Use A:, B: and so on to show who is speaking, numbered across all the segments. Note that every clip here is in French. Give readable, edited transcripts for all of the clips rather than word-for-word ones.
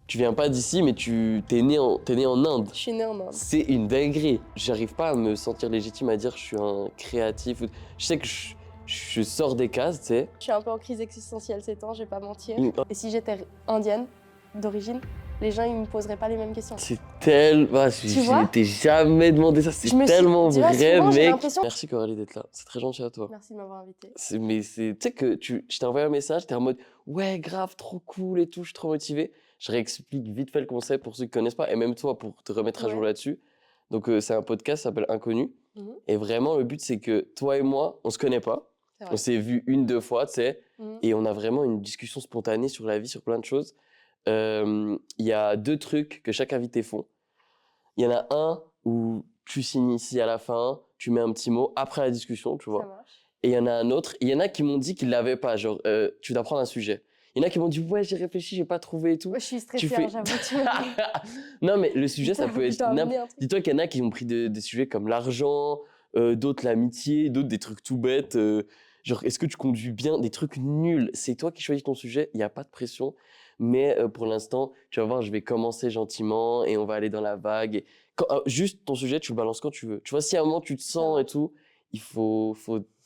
A: tu viens pas d'ici, mais t'es né en Inde.
B: Je suis née en Inde.
A: C'est une dinguerie. J'arrive pas à me sentir légitime à dire que je suis un créatif. Je sais que je sors des cases, tu sais.
B: Je suis un peu en crise existentielle ces temps, je vais pas mentir.
A: Mm.
B: Et si j'étais indienne, d'origine, les gens ils me poseraient pas les mêmes questions.
A: C'est tellement...
B: Tu vois?
A: Je m'étais jamais demandé ça, c'est tellement
B: tu vois,
A: vrai,
B: souvent, j'ai
A: mec.
B: l'impression-
A: Merci Coralie d'être là, c'est très gentil à toi.
B: Merci de m'avoir invité.
A: Tu sais que je t'ai envoyé un message, t'es en mode ouais, grave, trop cool et tout, je suis trop motivé. Je réexplique vite fait le concept pour ceux qui connaissent pas, et même toi pour te remettre à jour
B: Ouais.
A: là-dessus. Donc c'est un podcast, ça s'appelle Inconnu.
B: Mhm.
A: Et vraiment, le but c'est que toi et moi, on se connaît pas.
B: C'est vrai.
A: On s'est vu une, deux fois, tu sais,
B: Mhm.
A: et on a vraiment une discussion spontanée sur la vie, sur plein de choses. Il y a deux trucs que chaque invité font. Il y en a un où tu signes ici à la fin, tu mets un petit mot après la discussion, tu
B: Ça
A: vois.
B: marche.
A: Et il y en a un autre, il y en a qui m'ont dit qu'ils l'avaient pas, genre tu dois prendre un sujet. Il y en a qui m'ont dit ouais, j'ai réfléchi, j'ai pas trouvé et tout.
B: Ouais, je suis stressée,
A: Tu fais-
B: hein, j'avoue. Tu me-
A: Non mais le sujet ça peut
B: Je
A: être
B: dois amener un truc.
A: Dis-toi qu'il y en a qui ont pris des sujets comme l'argent, d'autres l'amitié, d'autres des trucs tout bêtes, genre est-ce que tu conduis bien, des trucs nuls. C'est toi qui choisis ton sujet, il y a pas de pression. Mais pour l'instant, tu vas voir, je vais commencer gentiment et on va aller dans la vague. Et juste ton sujet, tu le balances quand tu veux. Tu vois, si à un moment tu te sens et tout, il faut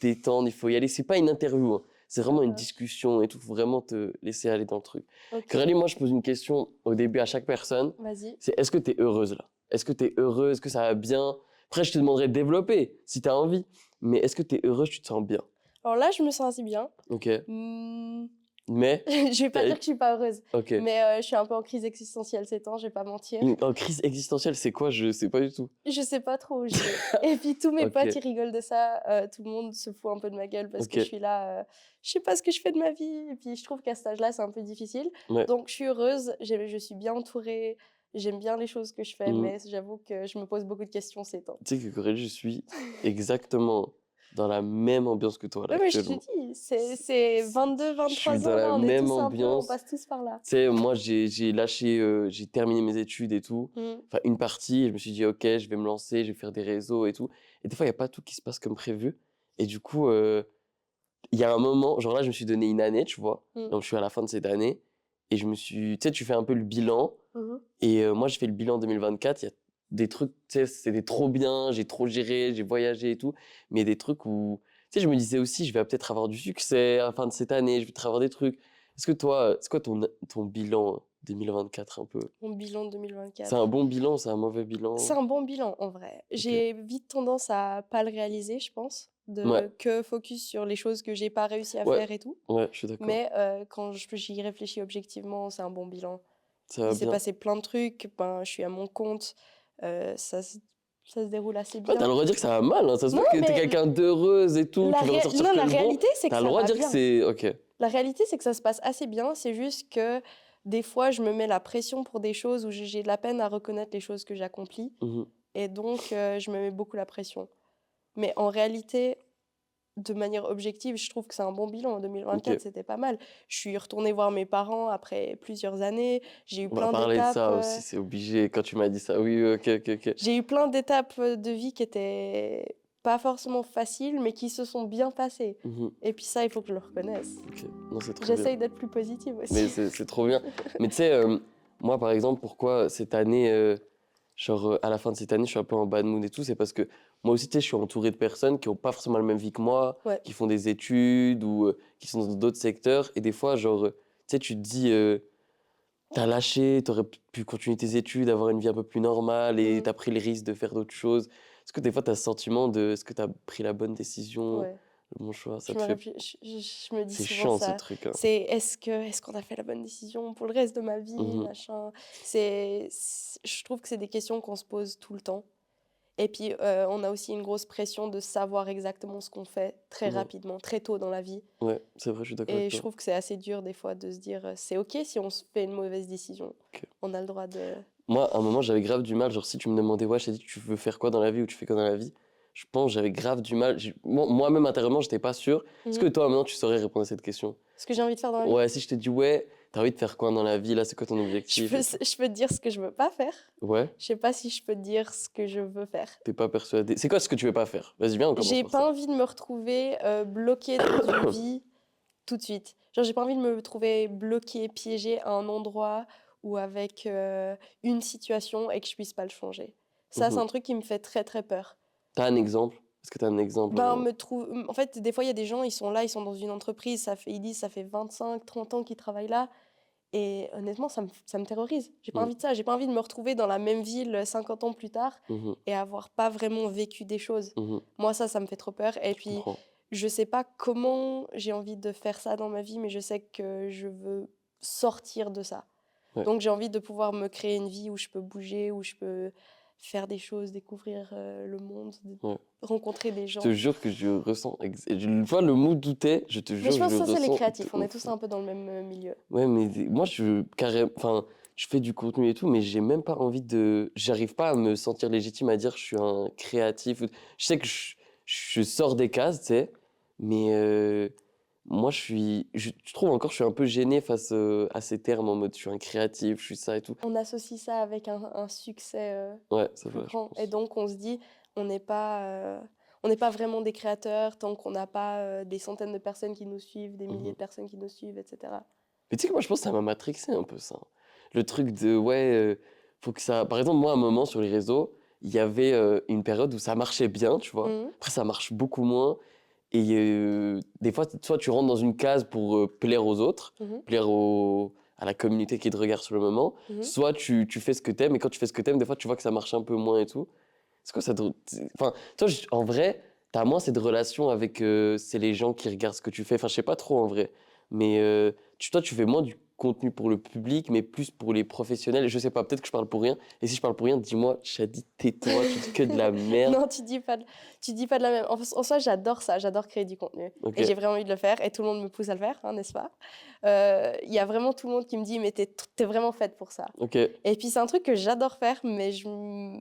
A: détendre, il faut y aller. C'est pas une interview, hein. C'est vraiment une
B: marche.
A: discussion et tout. Faut vraiment te laisser aller dans le truc.
B: Ok.
A: Coralie, moi, je pose une question au début à chaque personne.
B: Vas-y.
A: C'est est-ce que tu es heureuse là? Est-ce que tu es heureuse? Est-ce que ça va bien? Après, je te demanderai de développer si tu as envie. Mais est-ce que tu es heureuse? Tu te sens bien?
B: Alors là, je me sens assez bien.
A: Ok.
B: Hmm,
A: Mais,
B: je vais pas dire que je suis pas heureuse,
A: ok.
B: mais je suis un peu en crise existentielle ces temps, je vais pas mentir.
A: En crise existentielle, c'est quoi? Je sais pas du tout.
B: Je sais pas trop où je vais. Et puis tous mes
A: Ok.
B: potes, ils rigolent de ça. Tout le monde se fout un peu de ma gueule parce que
A: Ok.
B: je suis là. Je sais pas ce que je fais de ma vie. Et puis je trouve qu'à cet âge-là, c'est un peu difficile.
A: Ouais.
B: Donc je suis heureuse, je suis bien entourée. J'aime bien les choses que je fais,
A: Mhm.
B: mais j'avoue que je me pose beaucoup de questions ces temps.
A: Tu sais que Coralie, je suis exactement dans la même ambiance que toi là,
B: Ouais, mais je te
A: actuellement.
B: dis, c'est 22,
A: Je suis
B: 23
A: dans
B: ans,
A: la
B: là, on est
A: même
B: tous un peu, on
A: ambiance.
B: passe tous par là.
A: Tu sais, moi, j'ai lâché, j'ai terminé mes études et tout.
B: Mm.
A: Enfin, une partie, et je me suis dit, ok, je vais me lancer, je vais faire des réseaux et tout. Et des fois, il n'y a pas tout qui se passe comme prévu. Et du coup, il y a un moment, genre là, je me suis donné une année, tu vois.
B: Mm.
A: Donc, je suis à la fin de cette année. Et je me suis, tu sais, tu fais un peu le bilan.
B: Mhm.
A: Et moi, j'ai fait le bilan 2024. Il y a des trucs, tu sais, c'était trop bien, j'ai trop géré, j'ai voyagé et tout. Mais il y a des trucs où, tu sais, je me disais aussi, je vais peut-être avoir du succès à la fin de cette année, je vais peut-être avoir des trucs. Est-ce que toi, c'est quoi ton bilan 2024 un peu?
B: Mon bilan de
A: C'est
B: 2024.
A: un bon bilan, c'est un mauvais
B: C'est
A: bilan?
B: un bon bilan en vrai. J'ai vite tendance à pas le réaliser, je pense,
A: Ouais,
B: que focus sur les choses que j'ai pas réussi à
A: ouais,
B: faire et tout.
A: ouais, je suis d'accord.
B: Mais quand j'y réfléchis objectivement, c'est un bon bilan.
A: Ça va
B: Il s'est
A: bien.
B: passé plein de trucs, ben, je suis à mon compte, ça se déroule assez
A: Ouais, t'as
B: bien.
A: le droit de dire que ça va mal, hein. Ça se
B: Non,
A: voit que t'es
B: mais
A: quelqu'un d'heureuse et tout, tu veux ressortir
B: non,
A: que
B: la
A: le bon.
B: réalité, c'est que
A: T'as le
B: ça
A: droit de
B: va
A: dire que
B: bien.
A: c'est... Ok.
B: La réalité, c'est que ça se passe assez bien. C'est juste que des fois, je me mets la pression pour des choses où j'ai de la peine à reconnaître les choses que j'accomplis.
A: Mhm.
B: Et donc, je me mets beaucoup la pression. Mais en réalité, de manière objective, je trouve que c'est un bon bilan. En 2024,
A: Ok.
B: c'était pas mal. Je suis retournée voir mes parents après plusieurs années. J'ai eu
A: On va
B: plein
A: parler de
B: d'étapes.
A: ça aussi, c'est obligé. Quand tu m'as dit ça, oui, ok, ok, ok.
B: J'ai eu plein d'étapes de vie qui étaient pas forcément faciles, mais qui se sont bien passées.
A: Mhm.
B: Et puis ça, il faut que je le reconnaisse.
A: Ok, non, c'est trop bien.
B: J'essaye d'être plus positive aussi.
A: Mais c'est trop bien. Mais tu sais, moi, par exemple, pourquoi cette année, genre à la fin de cette année, je suis un peu en bad mood et tout, c'est parce que moi aussi, tu sais, je suis entouré de personnes qui n'ont pas forcément la même vie que moi,
B: Ouais.
A: qui font des études ou qui sont dans d'autres secteurs. Et des fois, genre, tu sais, tu te dis, t'as lâché, t'aurais pu continuer tes études, avoir une vie un peu plus normale et
B: Mhm.
A: t'as pris le risque de faire d'autres choses. Est-ce que des fois, t'as ce sentiment de, est-ce que t'as pris la bonne décision,
B: Ouais.
A: le bon choix? Ça
B: Je
A: te
B: me,
A: fait...
B: je me dis
A: C'est
B: souvent
A: chiant, ce
B: ça.
A: truc, hein.
B: C'est est-ce qu'on a fait la bonne décision pour le reste de ma vie,
A: Mhm.
B: machin. Je trouve que c'est des questions qu'on se pose tout le temps. Et puis, on a aussi une grosse pression de savoir exactement ce qu'on fait très
A: Mhm.
B: rapidement, très tôt dans la vie.
A: Ouais, c'est vrai, je suis d'accord
B: Et
A: avec
B: je
A: toi.
B: trouve que c'est assez dur des fois de se dire, c'est OK si on se fait une mauvaise décision.
A: Ok.
B: On a le droit de...
A: Moi, à un moment, j'avais grave du mal. Genre, si tu me demandais, ouais, je t'ai dit, tu veux faire quoi dans la vie ou tu fais quoi dans la vie, je pense que j'avais grave du mal. Moi-même, intérieurement, j'étais pas sûr. Est-ce que
B: Mhm.
A: toi, maintenant, tu saurais répondre à cette question?
B: Ce que j'ai envie de faire dans la vie.
A: Ouais, si je te dis, ouais, t'as envie de faire quoi dans la vie, là, c'est quoi ton objectif?
B: Je peux te dire ce que je veux pas faire.
A: Ouais,
B: Je sais pas si je peux te dire ce que je veux faire.
A: t'es pas persuadé. C'est quoi ce que tu veux pas faire? Vas-y, viens, on commence
B: J'ai
A: par
B: pas
A: ça.
B: envie de me retrouver bloquée dans une vie tout de suite. Genre, j'ai pas envie de me trouver bloquée, piégée à un endroit ou avec une situation et que je puisse pas le changer. Ça, c'est
A: Mhm.
B: un truc qui me fait très très peur.
A: T'as un exemple? Est-ce que t'as un exemple?
B: Ben, en fait, des fois, il y a des gens, ils sont là, ils sont dans une entreprise, ils disent, ça fait 25, 30 ans qu'ils travaillent là. Et honnêtement, ça me terrorise. J'ai pas
A: Mhm.
B: envie de ça. J'ai pas envie de me retrouver dans la même ville 50 ans plus tard
A: Mhm.
B: et avoir pas vraiment vécu des choses.
A: Mhm.
B: Moi, ça me fait trop peur. Et
A: Je
B: puis,
A: comprends.
B: je sais pas comment j'ai envie de faire ça dans ma vie, mais je sais que je veux sortir de ça.
A: Ouais.
B: Donc, j'ai envie de pouvoir me créer une vie où je peux bouger, où je peux faire des choses, découvrir le monde,
A: Ouais.
B: rencontrer des
A: Je
B: gens.
A: te jure que je ressens. Une fois le mood d'où t'es, je te
B: Mais
A: jure,
B: je
A: je
B: pense
A: le
B: que ça, c'est les
A: ressens de
B: créatifs. On est
A: ouf.
B: tous un peu dans le même milieu.
A: Ouais, mais moi, enfin, je fais du contenu et tout, mais j'ai même pas envie de. J'arrive pas à me sentir légitime à dire que je suis un créatif. Je sais que je sors des cases, tu sais, mais moi, je trouve encore, je suis un peu gêné face à ces termes en mode je suis un créatif, je suis ça et tout.
B: On associe ça avec un succès
A: Ouais, c'est
B: plus
A: vrai, je
B: grand. Et
A: pense.
B: donc, on se dit, on n'est pas, on n'est pas vraiment des créateurs tant qu'on n'a pas des centaines de personnes qui nous suivent, des milliers
A: Mhm.
B: de personnes qui nous suivent, etc.
A: Mais tu sais que moi, je pense que ça m'a matrixé un peu ça. Le truc de, ouais, faut que ça. Par exemple, moi, à un moment sur les réseaux, il y avait une période où ça marchait bien, tu vois.
B: Mhm,
A: Après, ça marche beaucoup moins. Et des fois, soit tu rentres dans une case pour plaire aux autres,
B: mhm,
A: plaire à la communauté qui te regarde sur le moment,
B: mhm.
A: soit tu fais ce que t'aimes, et quand tu fais ce que t'aimes, des fois, tu vois que ça marche un peu moins et tout. C'est quoi ça Enfin, toi, en vrai, t'as moins cette relation avec c'est les gens qui regardent ce que tu fais. Enfin, je sais pas trop en vrai. Mais toi, tu fais moins du contenu pour le public, mais plus pour les professionnels. Je sais pas, peut-être que je parle pour rien. Et si je parle pour rien, dis-moi, Shadi, tais-toi, tu dis que de la merde.
B: Non, tu dis pas de la même. En soi, j'adore ça, j'adore créer du contenu.
A: Ok.
B: Et j'ai vraiment envie de le faire, et tout le monde me pousse à le faire, hein, n'est-ce pas? Il y a vraiment tout le monde qui me dit, mais t'es vraiment faite pour ça.
A: Ok,
B: Et puis, c'est un truc que j'adore faire, mais je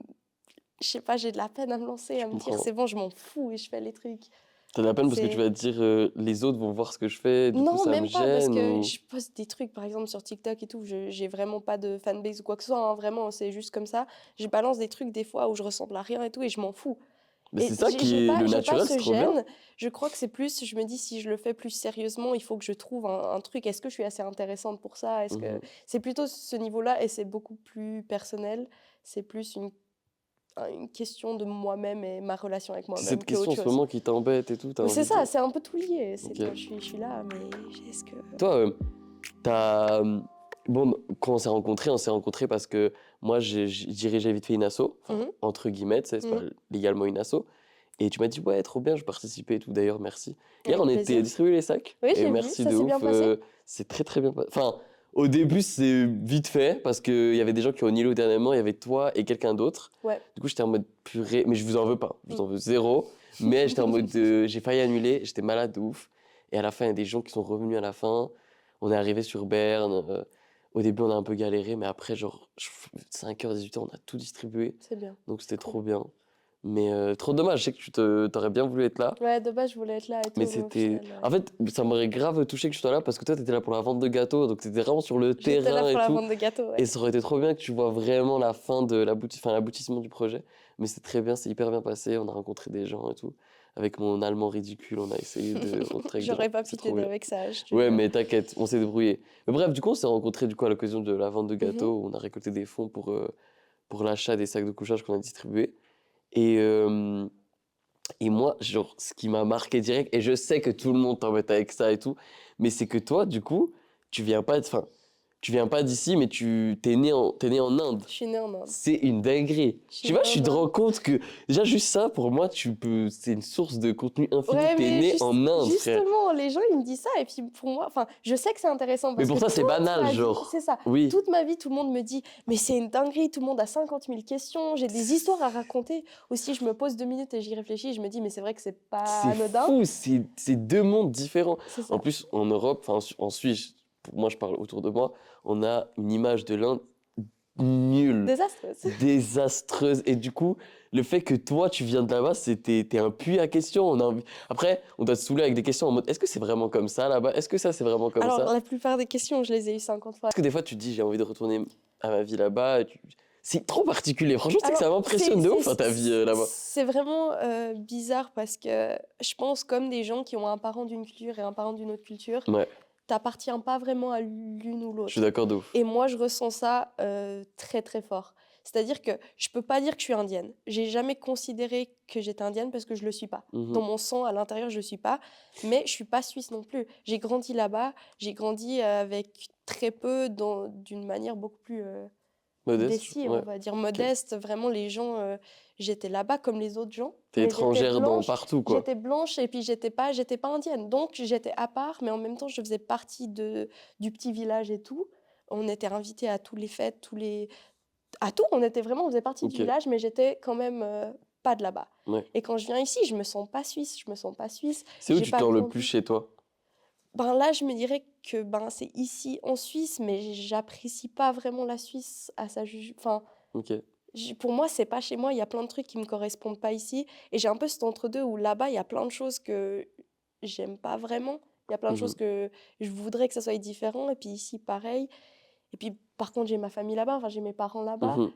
B: sais pas, j'ai de la peine à me lancer,
A: je
B: à me dire,
A: comprends.
B: c'est bon, je m'en fous et je fais les trucs.
A: T'as de la peine parce que tu
B: C'est
A: vas te dire les autres vont voir ce que je fais, du coup
B: Non,
A: ça me
B: même pas, parce
A: gêne
B: que
A: ou.
B: je poste des trucs, par exemple, sur TikTok et tout, j'ai vraiment pas de fanbase ou quoi que ce soit, hein, vraiment, c'est juste comme ça. Je balance des trucs des fois où je ressemble à rien et tout, et je m'en fous.
A: Mais
B: Et
A: c'est ça qui est le
B: j'ai pas
A: naturel, c'est
B: ce
A: trop bien.
B: gêne. Je crois que c'est plus, je me dis, si je le fais plus sérieusement, il faut que je trouve un truc. Est-ce que je suis assez intéressante pour ça? Est-ce que
A: Mhm.
B: c'est plutôt ce niveau-là, et c'est beaucoup plus personnel. C'est plus une question de moi-même et ma relation avec
A: C'est cette
B: moi-même
A: question
B: qu'autre
A: en ce
B: chose.
A: moment qui t'embête et tout, t'as
B: Mais c'est
A: envie
B: ça,
A: de.
B: c'est un peu tout lié. C'est
A: Ok.
B: quand je suis là, mais est-ce que...
A: Toi, t'as. Bon, quand on s'est rencontrés parce que moi, je dirigeais vite fait une asso, enfin,
B: Mhm,
A: entre guillemets, tu sais, c'est pas
B: mhm.
A: légalement une asso. Et tu m'as dit, ouais, trop bien, je participais et tout, d'ailleurs, merci. Hier,
B: Avec
A: on était
B: plaisir.
A: distribuer les sacs,
B: Oui,
A: et
B: j'ai vu,
A: merci
B: ça
A: de
B: s'est
A: ouf.
B: bien passé.
A: C'est très, très bien passé. Enfin, au début, c'est vite fait, parce qu'il y avait des gens qui ont annulé au dernier moment, il y avait toi et quelqu'un d'autre.
B: Ouais.
A: Du coup, j'étais en mode purée, mais je vous en veux pas, je vous en
B: Mm.
A: veux zéro. Mais j'étais en mode, j'ai failli annuler, j'étais malade de ouf. Et à la fin, il y a des gens qui sont revenus à la fin. On est arrivé sur Berne. Au début, on a un peu galéré, mais après, genre, 5h, 18h, on a tout distribué.
B: C'est bien.
A: Donc, c'était
B: Trop
A: trop
B: bien.
A: bien. Mais trop dommage, je sais que t'aurais bien voulu être là.
B: Ouais, de base, je voulais être là et
A: Mais
B: tout, mais au
A: c'était.
B: final,
A: En fait, ça m'aurait grave touché que tu sois là parce que toi, t'étais là pour la vente de gâteaux. Donc, t'étais vraiment sur le
B: j'étais là
A: terrain
B: pour
A: et
B: la
A: tout.
B: vente de gâteaux,
A: Et
B: ouais.
A: ça aurait été trop bien que tu vois vraiment la fin de enfin, l'aboutissement du projet. Mais c'est très bien, c'est hyper bien passé. On a rencontré des gens et tout. Avec mon allemand ridicule, on a essayé de rencontrer avec des gens.
B: J'aurais pas
A: C'est
B: pu
A: trop
B: t'aider
A: bien.
B: avec ça, je te
A: Ouais,
B: jure.
A: mais t'inquiète, on s'est débrouillé. Mais bref, du coup, on s'est rencontrés du coup à l'occasion de la vente de
B: Mhm.
A: gâteaux. Où on a récolté des fonds pour l'achat des sacs de couchage qu'on a distribués. Et, moi, genre, ce qui m'a marqué direct, et je sais que tout le monde t'embête avec ça et tout, mais c'est que toi, du coup, enfin, tu viens pas d'ici, mais t'es né en Inde.
B: Je suis née en Inde.
A: C'est une dinguerie.
B: Je suis
A: Tu vois,
B: née
A: je
B: en
A: te rends
B: Inde.
A: compte que, déjà, juste ça, pour moi, c'est une source de contenu infini.
B: Ouais,
A: T'es
B: mais
A: né en Inde, frère.
B: justement, les gens, ils me disent ça, et puis pour moi, enfin, je sais que c'est intéressant
A: Mais
B: parce que
A: pour toi, c'est
B: toute
A: banal,
B: ma vie,
A: genre.
B: c'est ça,
A: Oui.
B: toute ma vie, tout le monde me dit, mais c'est une dinguerie, tout le monde a 50 000 questions, j'ai des histoires à raconter. Aussi, je me pose 2 minutes et j'y réfléchis, je me dis, mais c'est vrai que c'est pas
A: C'est
B: anodin.
A: fou, c'est deux mondes différents.
B: C'est
A: En
B: ça.
A: plus, en Europe, enfin en Suisse, pour moi je parle autour de moi, on a une image de l'Inde nulle,
B: Désastreuse.
A: désastreuse. Et du coup, le fait que toi tu viens de là-bas, t'es un puits à questions. Après, on doit te saouler avec des questions en mode est-ce que c'est vraiment comme ça là-bas? Est-ce que ça c'est vraiment comme
B: Alors,
A: ça?
B: la plupart des questions, je les ai eues 50 fois.
A: Parce que des fois tu te dis j'ai envie de retourner à ma vie là-bas. C'est trop particulier. Franchement, c'est que ça
B: Alors,
A: m'impressionne de ouf hein, ta vie là-bas.
B: c'est vraiment bizarre parce que je pense comme des gens qui ont un parent d'une culture et un parent d'une autre culture,
A: Ouais.
B: t'appartiens pas vraiment à l'une ou
A: Je suis
B: l'autre.
A: d'accord de ouf.
B: Et moi, je ressens ça très très fort. C'est-à-dire que je peux pas dire que je suis indienne. J'ai jamais considéré que j'étais indienne parce que je le suis pas.
A: Mhm.
B: Dans mon sang, à l'intérieur, je le suis pas. Mais je suis pas suisse non plus. J'ai grandi là-bas. J'ai grandi avec très peu, d'une manière beaucoup plus
A: Modeste,
B: d'ici, on
A: ouais.
B: va dire
A: Ok.
B: modeste. Vraiment, les gens, j'étais là-bas comme les autres gens.
A: T'es
B: Mais j'étais
A: étrangère dans
B: blanche.
A: partout, quoi.
B: J'étais blanche et puis j'étais pas indienne. Donc j'étais à part, mais en même temps, je faisais partie du petit village et tout. On était invités à tous les fêtes, à tout. On faisait partie du
A: Ok.
B: village, mais j'étais quand même pas de là-bas.
A: Ouais.
B: Et quand je viens ici, je me sens pas suisse. Je me sens pas suisse.
A: C'est où
B: J'ai
A: tu te
B: pas
A: sens le plus
B: grandi.
A: chez toi?
B: Ben là, je me dirais que ben c'est ici en Suisse, mais j'apprécie pas vraiment la Suisse à sa Enfin,
A: Ok.
B: pour moi, c'est pas chez moi. Il y a plein de trucs qui me correspondent pas ici. Et j'ai un peu cet entre-deux où là-bas, il y a plein de choses que j'aime pas vraiment. Il y a plein de choses
A: Mhm.
B: que je voudrais que ça soit différent. Et puis ici, pareil. Et puis, par contre, j'ai ma famille là-bas. Enfin, j'ai mes parents là-bas.
A: Mhm.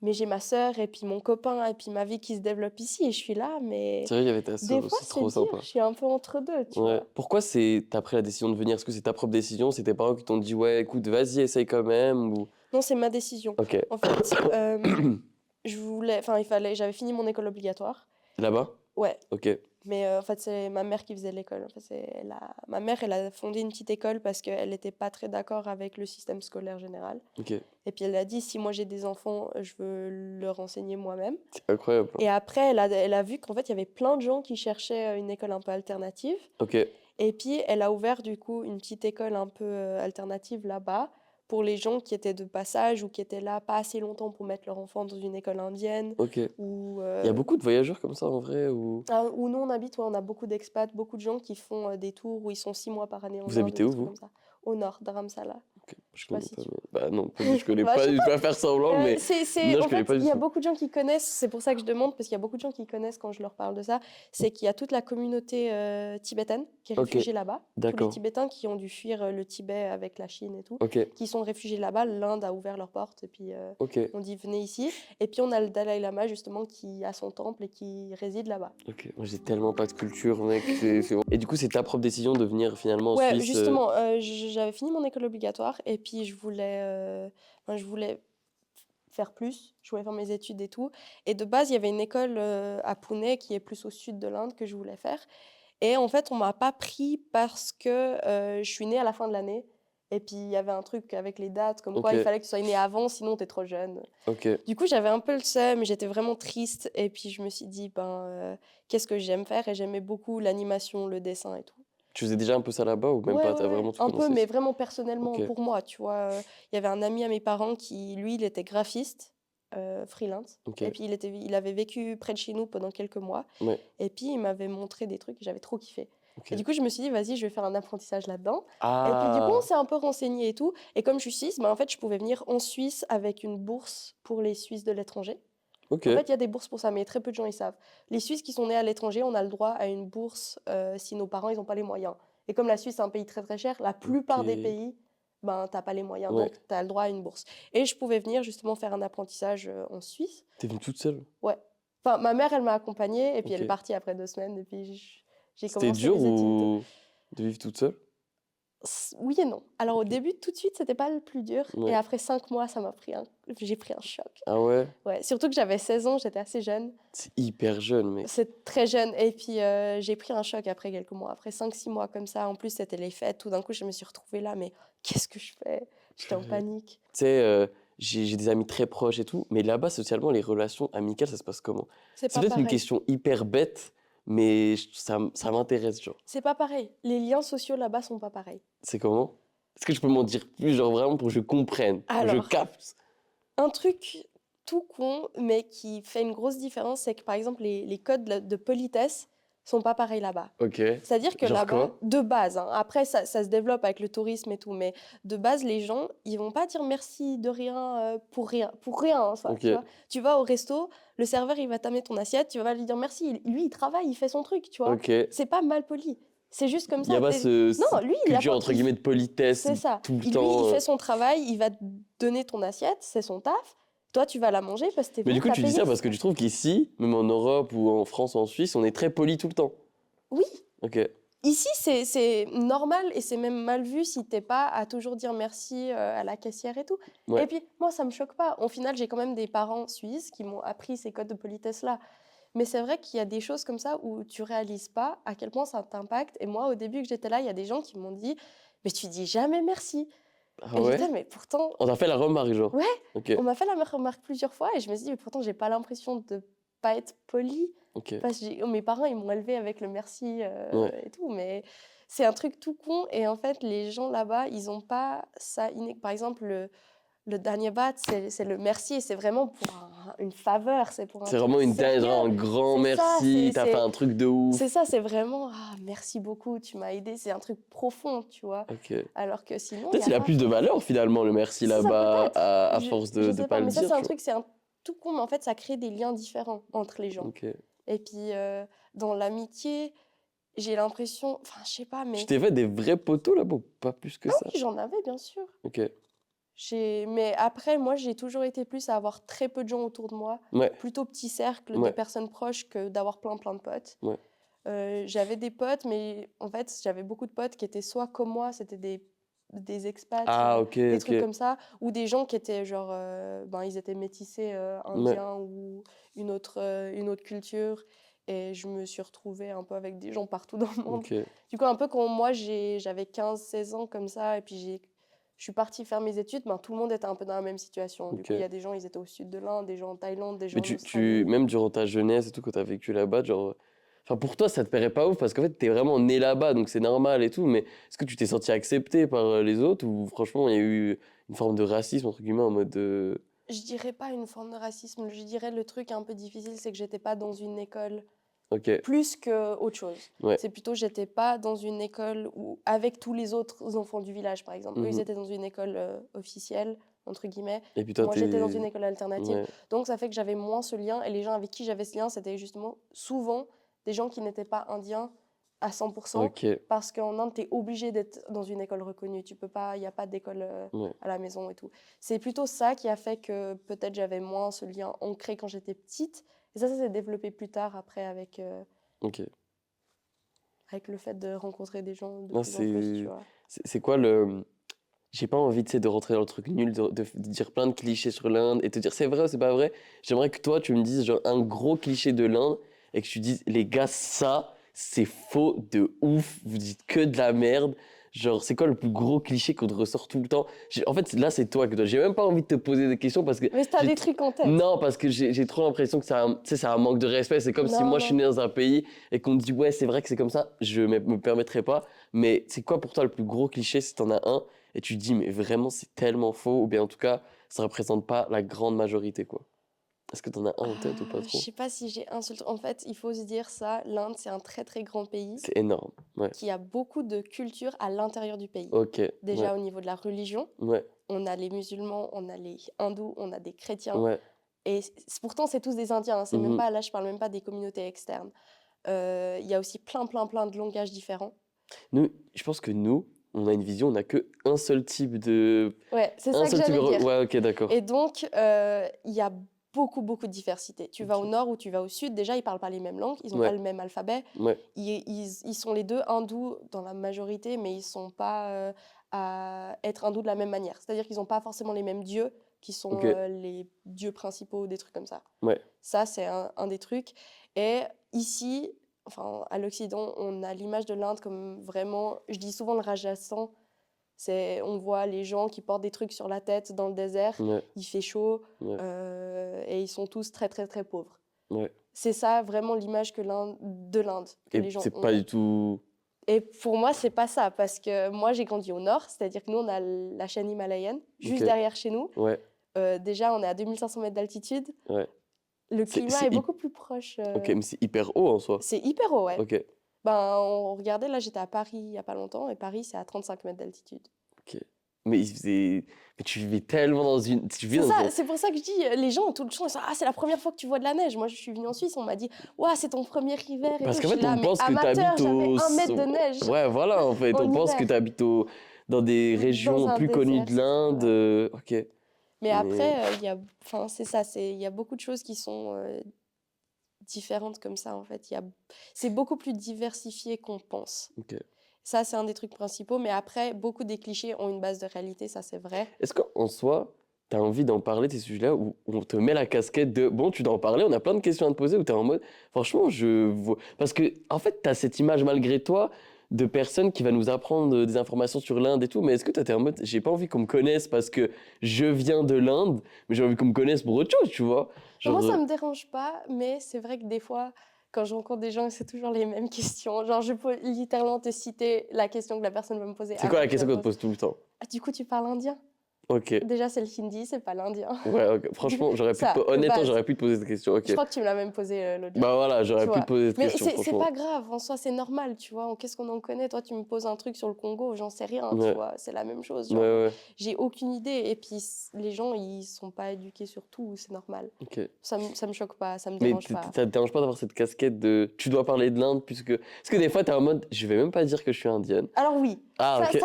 B: Mais j'ai ma sœur et puis mon copain et puis ma vie qui se développe ici. Et je suis là, mais
A: C'est vrai, il y avait ta
B: des
A: sœur
B: fois,
A: aussi,
B: c'est
A: trop
B: dur.
A: sympa.
B: Je suis un peu entre deux, tu
A: Ouais.
B: vois.
A: Pourquoi t'as pris la décision de venir? Est-ce que c'est ta propre décision? C'est tes parents qui t'ont dit, ouais, écoute, vas-y, essaye quand même, ou...
B: Non, c'est ma décision.
A: Ok.
B: En fait, j'avais fini mon école obligatoire.
A: Là-bas?
B: Ouais,
A: Ok.
B: mais en fait, c'est ma mère qui faisait l'école. En fait, ma mère, elle a fondé une petite école parce qu'elle n'était pas très d'accord avec le système scolaire général.
A: Ok.
B: Et puis elle a dit, si moi j'ai des enfants, je veux leur enseigner moi-même.
A: C'est incroyable.
B: Et après, elle a vu qu'en fait, il y avait plein de gens qui cherchaient une école un peu alternative.
A: Ok.
B: Et puis, elle a ouvert du coup une petite école un peu alternative là-bas pour les gens qui étaient de passage ou qui étaient là pas assez longtemps pour mettre leur enfant dans une école indienne.
A: Ok. Il
B: Ou,
A: y a beaucoup de voyageurs comme ça, en vrai, ou...
B: où nous on habite, ouais, on a beaucoup d'expats, beaucoup de gens qui font des tours où ils sont 6 mois par année en
A: Vous
B: Inde,
A: habitez où,
B: des trucs
A: vous?
B: comme ça. Au nord, Dharamsala.
A: Ok.
B: Je
A: Je
B: sais pas
A: connais
B: si
A: pas,
B: tu...
A: mais... Bah non, je connais
B: Bah, je
A: pas,
B: sais
A: je vais pas faire semblant, mais... Non, je
B: En
A: connais pas
B: fait,
A: du
B: il y a
A: tout.
B: beaucoup de gens qui connaissent, c'est pour ça que je demande, parce qu'il y a beaucoup de gens qui connaissent quand je leur parle de ça, c'est qu'il y a toute la communauté tibétaine qui est
A: Ok.
B: réfugiée là-bas. Tous les
A: D'accord.
B: Tibétains qui ont dû fuir le Tibet avec la Chine et tout,
A: Ok.
B: qui sont réfugiés là-bas. L'Inde a ouvert leurs portes et puis
A: Ok.
B: on dit venez ici. Et puis on a le Dalai Lama justement qui a son temple et qui réside là-bas.
A: Ok. Moi, j'ai tellement pas de culture, mec. Et du coup, c'est ta propre décision de venir finalement en
B: Ouais,
A: Suisse.
B: justement, j'avais fini mon école obligatoire et puis je voulais faire plus, je voulais faire mes études et tout. Et de base, il y avait une école à Pune qui est plus au sud de l'Inde que je voulais faire. Et en fait, on m'a pas pris parce que je suis née à la fin de l'année. Et puis, il y avait un truc avec les dates, comme quoi il
A: Ok.
B: fallait que tu sois née avant, sinon tu es trop jeune.
A: Ok.
B: Du coup, j'avais un peu le seum, j'étais vraiment triste. Et puis, je me suis dit, qu'est-ce que j'aime faire? Et j'aimais beaucoup l'animation, le dessin et tout.
A: Tu faisais déjà un peu ça là-bas ou même
B: Ouais,
A: pas?
B: ouais,
A: T'as
B: ouais.
A: vraiment tout
B: Un peu,
A: commencé?
B: mais vraiment personnellement
A: Ok.
B: pour moi, tu vois. Il y avait un ami à mes parents qui, lui, il était graphiste, freelance.
A: Ok.
B: Et puis, il avait vécu près de chez nous pendant quelques mois.
A: Ouais.
B: Et puis, il m'avait montré des trucs et j'avais trop kiffé.
A: Ok.
B: Et du coup, je me suis dit, vas-y, je vais faire un apprentissage là-dedans. Et puis, du coup, on
A: Ah.
B: s'est un peu renseigné et tout. Et comme je suis suisse, en fait, je pouvais venir en Suisse avec une bourse pour les Suisses de l'étranger.
A: Ok.
B: En fait, il y a des bourses pour ça, mais très peu de gens y savent. Les Suisses qui sont nés à l'étranger, on a le droit à une bourse si nos parents, ils n'ont pas les moyens. Et comme la Suisse est un pays très très cher, la plupart des
A: Ok.
B: pays, t'as pas les moyens,
A: Ouais.
B: donc tu as le droit à une bourse. Et je pouvais venir justement faire un apprentissage en Suisse.
A: T'es venue toute seule?
B: Ouais. Enfin, ma mère, elle m'a accompagnée, et puis elle est
A: Ok.
B: partie après 2 semaines, et puis j'ai
A: C'était
B: commencé
A: dur
B: les études et tout.
A: ou de vivre toute seule?
B: Oui et non. Alors au
A: Ok.
B: début, tout de suite, c'était pas le plus dur. Et
A: Ouais.
B: après 5 mois, j'ai pris un choc.
A: Ah ouais?
B: Ouais, surtout que j'avais 16 ans, j'étais assez jeune.
A: C'est hyper jeune, mec.
B: C'est très jeune. Et puis, j'ai pris un choc après quelques mois. Après 5-6 mois comme ça. En plus, c'était les fêtes. Tout d'un coup, je me suis retrouvée là. Mais qu'est-ce que je fais? J'étais en
A: Purée.
B: panique.
A: Tu sais, j'ai des amis très proches et tout, mais là-bas, socialement, les relations amicales, ça se passe comment?
B: C'est
A: C'est
B: pas
A: peut-être une
B: pareil.
A: question hyper bête, mais ça m'intéresse, genre.
B: C'est pas pareil. Les liens sociaux là-bas sont pas pareils.
A: C'est comment? Est-ce que tu peux m'en dire plus, genre vraiment pour que je comprenne, pour que je
B: Alors,
A: capte?
B: un truc tout con, mais qui fait une grosse différence, c'est que par exemple, les codes de politesse sont pas pareils là-bas.
A: Ok.
B: C'est-à-dire que
A: Genre
B: là-bas,
A: quoi?
B: de base, hein, après ça se développe avec le tourisme et tout, mais de base, les gens, ils vont pas dire merci de rien pour rien, hein, ça,
A: Ok.
B: tu vois. Tu vas au resto, le serveur, il va t'amener ton assiette, tu vas lui dire merci. Lui, il travaille, il fait son truc, tu vois.
A: Ok. Il
B: C'est pas mal poli. C'est juste comme
A: n'y a
B: ça.
A: pas
B: Non, lui, il a
A: culture,
B: pas...
A: entre guillemets, de politesse
B: C'est ça.
A: tout le
B: Lui, il
A: temps.
B: fait son travail, il va te donner ton assiette, c'est son taf. Toi, tu vas la manger parce que t'es
A: Mais
B: venu,
A: du coup,
B: t'as
A: tu dis
B: payé.
A: ça parce que tu trouves qu'ici, même en Europe ou en France ou en Suisse, on est très poli tout le temps.
B: Oui,
A: Ok.
B: Ici, c'est normal et c'est même mal vu si t'es pas à toujours dire merci à la caissière et tout.
A: Ouais.
B: Et puis, moi, ça me choque pas. Au final, j'ai quand même des parents suisses qui m'ont appris ces codes de politesse-là. Mais c'est vrai qu'il y a des choses comme ça où tu réalises pas à quel point ça t'impacte. Et moi, au début que j'étais là, il y a des gens qui m'ont dit, mais tu dis jamais merci.
A: Ah
B: Et
A: ouais?
B: j'étais, mais pourtant,
A: On t'a fait la remarque, genre?
B: ouais,
A: Ok,
B: on m'a fait la même remarque plusieurs fois et je me suis dit, mais pourtant, j'ai pas l'impression de pas être polie.
A: ok,
B: Parce que mes parents, ils m'ont élevée avec le merci
A: ouais.
B: et tout, mais c'est un truc tout con. Et en fait, les gens là-bas, ils ont pas ça inné. Par exemple, le dernier bat, c'est le merci et c'est vraiment pour une faveur, c'est pour un
A: C'est
B: truc
A: vraiment
B: sérieux.
A: un grand
B: C'est ça,
A: merci, t'as fait un truc de ouf.
B: c'est ça, c'est vraiment ah, merci beaucoup, tu m'as aidé. C'est un truc profond, tu vois.
A: Ok.
B: Alors que sinon, il n'y
A: Peut-être
B: a
A: il a
B: pas
A: plus de
B: forcément.
A: valeur finalement, le merci
B: C'est ça,
A: là-bas,
B: peut-être.
A: à force
B: Je
A: de
B: sais
A: pas
B: pas,
A: le
B: mais ça,
A: dire,
B: c'est un
A: tu vois.
B: truc, c'est un tout con, mais en fait, ça crée des liens différents entre les gens.
A: Ok.
B: Et puis, dans l'amitié, j'ai l'impression, enfin, je sais pas,
A: Tu
B: mais
A: t'es fait des vrais poteaux là-bas, ou pas plus que ça?
B: oui, j'en avais, bien sûr.
A: Ok.
B: Mais après, moi, j'ai toujours été plus à avoir très peu de gens autour de moi,
A: Ouais,
B: plutôt petit cercle de
A: ouais,
B: personnes proches que d'avoir plein, plein de potes.
A: ouais.
B: J'avais des potes, mais en fait, j'avais beaucoup de potes qui étaient soit comme moi, c'était des expats,
A: Ah, ok,
B: des
A: ok.
B: trucs comme ça, ou des gens qui étaient genre, ben, ils étaient métissés
A: Ouais,
B: indiens ou une autre culture. Et je me suis retrouvée un peu avec des gens partout dans le monde.
A: ok,
B: Du coup, un peu quand moi, j'avais 15 16 ans comme ça, et puis je suis partie faire mes études, ben, tout le monde était un peu dans la même situation. Du coup, il y
A: ok.
B: a des gens, ils étaient au sud de l'Inde, des gens en Thaïlande, des
A: Mais
B: gens en Australie.
A: même durant ta jeunesse et tout, quand t'as vécu là-bas, genre. Enfin, pour toi, ça te paraît pas ouf parce qu'en fait, t'es vraiment né là-bas, donc c'est normal et tout. Mais est-ce que tu t'es senti accepté par les autres ou franchement, il y a eu une forme de racisme, entre guillemets, en mode.
B: Je dirais pas une forme de racisme, je dirais le truc un peu difficile, c'est que j'étais pas dans une école
A: Ok,
B: plus que autre chose.
A: ouais.
B: C'est plutôt j'étais pas dans une école où avec tous les autres enfants du village par exemple. Eux ils
A: Mhm.
B: étaient dans une école officielle entre guillemets.
A: Et puis toi,
B: Moi j'étais dans
A: t'es.
B: une école alternative.
A: Ouais,
B: Donc ça fait que j'avais moins ce lien et les gens avec qui j'avais ce lien, c'était justement souvent des gens qui n'étaient pas indiens à 100%
A: ok,
B: parce qu'en Inde tu es obligé d'être dans une école reconnue. Tu peux pas, il y a pas d'école
A: ouais,
B: à la maison et tout. C'est plutôt ça qui a fait que peut-être j'avais moins ce lien ancré quand j'étais petite. Et ça s'est développé plus tard après
A: ok.
B: avec le fait de rencontrer des gens de
A: Non,
B: plus en plus, tu vois.
A: c'est quoi le. J'ai pas envie, tu sais, de rentrer dans le truc nul, de dire plein de clichés sur l'Inde et te dire c'est vrai ou c'est pas vrai. J'aimerais que toi, tu me dises genre un gros cliché de l'Inde et que tu dises les gars, ça, c'est faux de ouf, vous dites que de la merde. Genre, c'est quoi le plus gros cliché qu'on te ressort tout le temps? En fait, là, c'est toi que toi. J'ai même pas envie de te poser des questions parce que
B: Mais si t'as
A: j'ai
B: des
A: tr-
B: trucs en tête.
A: non, parce que j'ai trop l'impression que tu sais, c'est un manque de respect. C'est comme si
B: Non,
A: moi, je suis
B: non.
A: né dans un pays et qu'on me dit ouais, c'est vrai que c'est comme ça, je me permettrais pas. Mais c'est quoi pour toi le plus gros cliché si t'en as un? Et tu te dis, mais vraiment, c'est tellement faux, ou bien en tout cas, ça représente pas la grande majorité, quoi. Est-ce que t'en as un en tête ou pas
B: Je
A: trop?
B: sais pas si j'ai un seul truc. En fait, il faut se dire ça, l'Inde, c'est un très très grand pays
A: C'est énorme. Ouais.
B: qui a beaucoup de culture à l'intérieur du pays.
A: Ok. Ouais.
B: Déjà au niveau de la religion,
A: Ouais.
B: on a les musulmans, on a les hindous, on a des chrétiens.
A: Ouais.
B: Et pourtant, c'est tous des Indiens. Hein, c'est même
A: Mhm.
B: pas, là, je parle même pas des communautés externes. Il y a aussi plein, plein, plein de langages différents.
A: Je pense que nous, on a une vision, on a que un seul type de.
B: Ouais, c'est
A: Un
B: ça que
A: seul type de.
B: j'allais dire.
A: Ouais, ok, d'accord.
B: Et donc, il y a beaucoup, beaucoup de diversité. Tu vas au
A: Ok.
B: nord ou tu vas au sud, déjà, ils parlent pas les mêmes langues, ils n'ont pas
A: Ouais.
B: le même alphabet.
A: Ouais.
B: Ils sont les deux hindous dans la majorité, mais ils sont pas à être hindous de la même manière. C'est-à-dire qu'ils n'ont pas forcément les mêmes dieux, qui sont
A: Ok.
B: les dieux principaux, des trucs comme ça.
A: Ouais.
B: Ça, c'est un des trucs. Et ici, enfin, à l'Occident, on a l'image de l'Inde comme vraiment, je dis souvent le Rajasthan, on voit les gens qui portent des trucs sur la tête dans le désert,
A: Ouais.
B: il fait chaud,
A: Ouais.
B: et ils sont tous très, très, très pauvres.
A: Ouais.
B: C'est ça vraiment l'image de l'Inde, que
A: Et
B: les gens
A: c'est pas
B: ont.
A: du tout.
B: Et pour moi, c'est pas ça, parce que moi, j'ai grandi au nord, c'est-à-dire que nous, on a la chaîne himalayenne,
A: Ok.
B: juste derrière chez nous.
A: Ouais.
B: Déjà, on est à 2500 mètres d'altitude.
A: Ouais.
B: Le
A: C'est
B: climat
A: c'est
B: est
A: hy-
B: beaucoup plus proche.
A: Ok, mais c'est hyper haut en soi.
B: C'est hyper haut, ouais.
A: Ok.
B: Ben, on regardait, là, j'étais à Paris il y a pas longtemps, et Paris, c'est à 35 mètres d'altitude.
A: Ok. Mais il faisait. Mais tu vivais tellement dans une. Tu vis
B: C'est
A: dans
B: ça,
A: un.
B: c'est pour ça que je dis, les gens ont tout le temps, ils sont, ah, c'est la première fois que tu vois de la neige. Moi, je suis venue en Suisse, on m'a dit, ouah, c'est ton premier hiver et
A: Parce
B: tout. Je
A: qu'en
B: suis
A: fait,
B: là,
A: on
B: mais
A: pense que tu
B: amateur,
A: habites
B: j'avais
A: au.
B: 1 mètre de neige
A: Ouais, voilà, en fait.
B: en
A: On pense que
B: hiver,
A: tu habites dans des
B: dans
A: régions
B: un
A: plus connues
B: désert,
A: de
B: c'est ça,
A: l'Inde.
B: ouais.
A: Ok.
B: Mais
A: Mais.
B: après, enfin, c'est ça, il y a beaucoup de choses qui sont différentes comme ça, en fait. C'est beaucoup plus diversifié qu'on pense.
A: Ok.
B: Ça, c'est un des trucs principaux. Mais après, beaucoup des clichés ont une base de réalité, ça, c'est vrai.
A: Est-ce qu'en soi, tu as envie d'en parler de ces sujets-là où on te met la casquette de bon, tu dois en parler, on a plein de questions à te poser, où tu es en mode franchement, je vois. Parce que, en fait, tu as cette image malgré toi de personne qui va nous apprendre des informations sur l'Inde et tout, mais est-ce que toi, tu es en mode j'ai pas envie qu'on me connaisse parce que je viens de l'Inde, mais j'ai envie qu'on me connaisse pour autre chose, tu vois?
B: Non, moi,
A: Genre,
B: ça me dérange pas, mais c'est vrai que des fois, quand je rencontre des gens, c'est toujours les mêmes questions. Genre, je peux littéralement te citer la question que la personne va me poser
A: c'est quoi
B: avant
A: la
B: que je
A: question
B: la
A: qu'on te
B: pose.
A: pose tout le temps?
B: Ah, du coup, tu parles indien?
A: Ok.
B: Déjà, c'est le hindi, c'est pas l'indien.
A: Ouais, ok.
B: Du coup,
A: Franchement,
B: ça, de
A: honnêtement,
B: base.
A: j'aurais pu te poser cette question. Ok.
B: Je crois que tu me l'as même posé l'autre jour.
A: Bah voilà,
B: Tu
A: j'aurais pu
B: vois.
A: te poser cette
B: Mais
A: question,
B: c'est
A: franchement.
B: pas grave, en soi, c'est normal, tu vois. Qu'est-ce qu'on en connaît? Toi, tu me poses un truc sur le Congo, j'en sais rien, tu
A: Ouais,
B: vois. C'est la même chose,
A: ouais,
B: genre.
A: ouais.
B: J'ai aucune idée. Et puis, les gens, ils sont pas éduqués sur tout, c'est normal.
A: Ok.
B: Ça me choque pas, ça me
A: Mais
B: dérange pas.
A: ça te dérange pas d'avoir cette casquette de tu dois parler de l'Inde puisque. Parce que des fois, t'es en mode je vais même pas dire que je suis indienne.
B: Alors oui,
A: Ah, ok.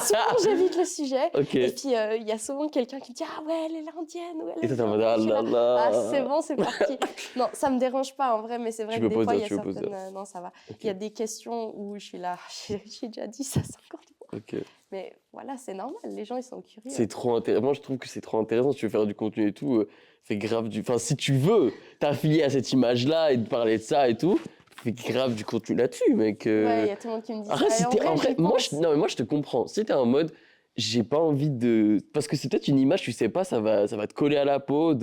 B: souvent j'évite le sujet.
A: Ok.
B: Et puis, il y a souvent quelqu'un qui me dit « Ah ouais, elle est l'indienne » ou «
A: Et
B: Elle
A: toi,
B: est
A: t'es en mode
B: indienne. »
A: ah
B: Je suis
A: là
B: là « Ah, c'est
A: là.
B: bon, c'est parti. » Non, ça me dérange pas en vrai, mais c'est vrai
A: Tu
B: que
A: peux
B: des fois,
A: poser,
B: il y a
A: tu peux poser.
B: certaines... non, ça va.
A: Ok,
B: Il y a des questions où je suis là « J'ai déjà dit ça 50 fois. »
A: ok.
B: Mais voilà, c'est normal, les gens, ils sont curieux.
A: C'est trop intéressant. Moi, je trouve que c'est trop intéressant. Si tu veux faire du contenu et tout, fais grave du. Enfin, si tu veux t'affilier à cette image-là et de parler de ça et tout, fais grave du contenu là-dessus, mec.
B: Ouais, il y a tout le monde qui me dit
A: Après,
B: ça. Et
A: si
B: en
A: t'es.
B: vrai,
A: En vrai,
B: j'y pense.
A: non, mais moi, je te comprends. Si t'es en mode, j'ai pas envie de. Parce que c'est peut-être une image, tu sais pas, ça va te coller à la peau.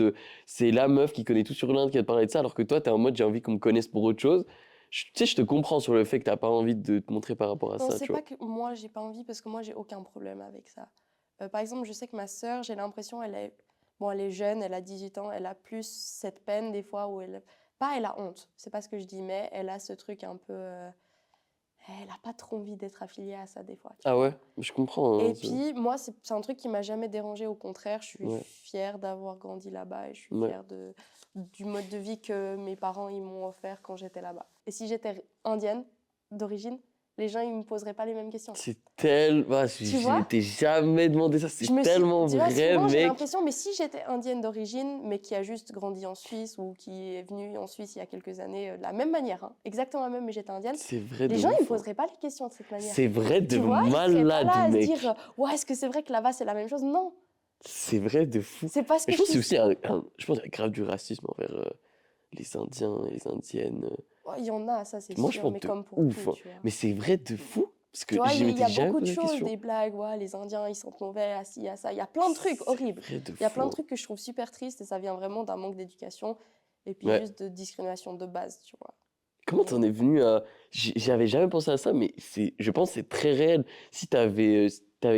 A: C'est la meuf qui connaît tout sur l'Inde qui va te parler de ça, alors que toi, t'es en mode, j'ai envie qu'on me connaisse pour autre chose. Tu sais, je te comprends sur le fait que t'as pas envie de te montrer par rapport à
B: Non,
A: ça,
B: c'est
A: tu vois.
B: pas que moi, j'ai pas envie, parce que moi, j'ai aucun problème avec ça. Par exemple, je sais que ma sœur, j'ai l'impression, bon, elle est jeune, elle a 18 ans, elle a plus cette peine des fois où elle a honte, c'est pas ce que je dis, mais elle a ce truc un peu... elle a pas trop envie d'être affiliée à ça des fois, tu
A: Ah
B: vois.
A: ouais, je comprends.
B: Et
A: Hein,
B: puis, moi, c'est un truc qui m'a jamais dérangée, au contraire, je suis
A: ouais,
B: fière d'avoir grandi là-bas et je suis
A: ouais.
B: fière du mode de vie que mes parents ils m'ont offert quand j'étais là-bas. Et si j'étais indienne d'origine, les gens ils me poseraient pas les mêmes questions.
A: C'est tellement.
B: Tu
A: Je
B: vois?
A: m'étais jamais demandé ça.
B: Je
A: C'est
B: me suis,
A: tellement
B: tu vois,
A: vrai,
B: souvent j'ai
A: mec.
B: l'impression, mais si j'étais indienne d'origine, mais qui a juste grandi en Suisse ou qui est venue en Suisse il y a quelques années, de la même manière, hein, exactement la même, mais j'étais indienne,
A: C'est vrai
B: les
A: de
B: gens ils me
A: ouf. Hein.
B: poseraient pas les questions de cette manière.
A: C'est vrai de
B: Tu vois, ils seraient pas
A: malade,
B: là à se
A: mec.
B: dire, ouais, est-ce que c'est vrai que là-bas c'est la même chose? Non,
A: C'est vrai de fou.
B: c'est pas ce
A: Mais
B: que
A: je pense
B: je
A: que c'est
B: suis.
A: aussi je pense qu'il y a grave du racisme envers les Indiens et les Indiennes.
B: Oh, il y en a, ça c'est
A: Moi, je
B: sûr,
A: pense
B: mais
A: de
B: comme pour
A: ouf.
B: tout,
A: Hein.
B: tu vois.
A: Mais c'est vrai de fou. Parce que
B: Tu vois,
A: je
B: il y
A: m'étais
B: a
A: jamais
B: beaucoup de
A: posé la
B: choses,
A: question.
B: des blagues, ouais, les Indiens ils sentent mauvais, à ci, à ça. Il y a plein de trucs
A: C'est
B: horribles.
A: vrai de
B: Il y a
A: fou.
B: plein de
A: Hein.
B: trucs que je trouve super tristes et ça vient vraiment d'un manque d'éducation et puis
A: Ouais.
B: juste de discrimination de base, tu vois.
A: Comment t'en es venu à. J'avais jamais pensé à ça, mais je pense que c'est très réel. Si t'avais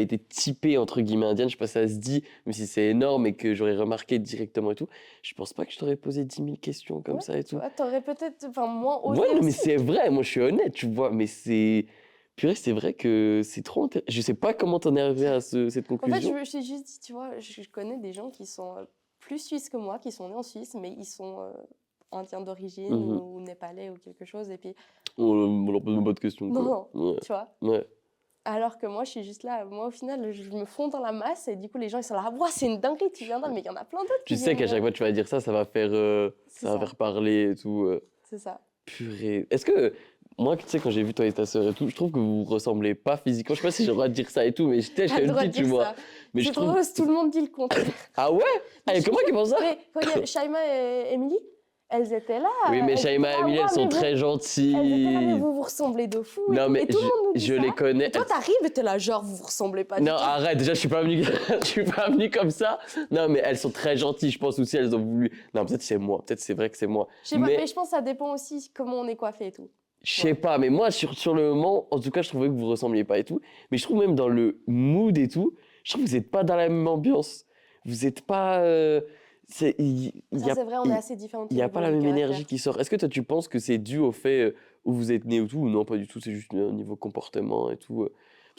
A: été typé, entre guillemets, indienne, je sais pas si ça se dit, même si c'est énorme et que j'aurais remarqué directement et tout, je pense pas que je t'aurais posé 10 000 questions comme
B: Ouais,
A: ça et
B: tu
A: tout.
B: vois, t'aurais peut-être, enfin, moins osé
A: Ouais, non, mais
B: aussi.
A: c'est vrai, moi je suis honnête, tu vois, mais c'est. Purée, c'est vrai que c'est trop intéressant. Je sais pas comment t'en es arrivé à cette
B: En fait,
A: conclusion.
B: je t'ai juste dit, tu vois, je connais des gens qui sont plus suisses que moi, qui sont nés en Suisse, mais ils sont indiens d'origine
A: Mhm.
B: ou népalais ou quelque chose, et puis
A: On leur pose même pas de questions, quoi.
B: non,
A: Ouais.
B: tu vois.
A: Ouais.
B: Alors que moi, je suis juste là. Moi, au final, je me fonds dans la masse et du coup, les gens, ils sont là. Ouah, c'est une dinguerie, tu viens d'Inde. Mais il y en a plein d'autres
A: Tu
B: qui
A: sais qu'à
B: viennent.
A: chaque fois que tu vas dire ça,
B: C'est
A: ça va
B: ça.
A: faire parler et tout.
B: C'est ça.
A: Purée. Est-ce que, moi, tu sais, quand j'ai vu toi et ta sœur et tout, je trouve que vous vous ressemblez pas physiquement. Je sais pas si j'ai le droit de dire ça et tout, mais j'étais
B: T'as le
A: une
B: droit de
A: petite, tu
B: dire
A: vois.
B: ça.
A: Mais je
B: C'est trop
A: trouve.
B: drôle, tout le monde dit le contraire.
A: Ah ouais? Ah,
B: Mais
A: y a
B: je te
A: comment qui
B: jure.
A: pense ça?
B: Mais regarde, Shaima et Emily, elles étaient là.
A: Oui, mais
B: Elles étaient
A: Shaima et
B: là.
A: Emily,
B: Ouah,
A: elles sont
B: mais vous.
A: très
B: Elles étaient là, mais
A: gentilles.
B: vous ressemblez de fou et
A: Non,
B: tout.
A: mais
B: Et tout le monde nous dit
A: je
B: ça.
A: les connais.
B: Et toi, t'arrives et t'es là, genre, vous ressemblez pas du
A: Non,
B: tout.
A: arrête, déjà, je suis pas venu, je suis pas venu comme ça. Non, mais elles sont très gentilles, je pense aussi, elles ont voulu. Non, peut-être c'est moi, peut-être c'est vrai que c'est moi.
B: Je sais pas, mais
A: Mais
B: je pense que ça dépend aussi comment on est coiffé et tout.
A: je sais pas, mais moi, sur le moment, en tout cas, je trouvais que vous ressembliez pas et tout. Mais je trouve même dans le mood et tout, je trouve que vous êtes pas dans la même ambiance. Vous êtes pas. Il y
B: Ça,
A: a,
B: c'est vrai, on est assez différentes
A: il
B: au
A: y a pas
B: niveau
A: la
B: du
A: même
B: caractère.
A: énergie qui sort. Est-ce que toi, tu penses que c'est dû au fait où vous êtes né ou tout, ou non, pas du tout, c'est juste au niveau comportement et tout Parce que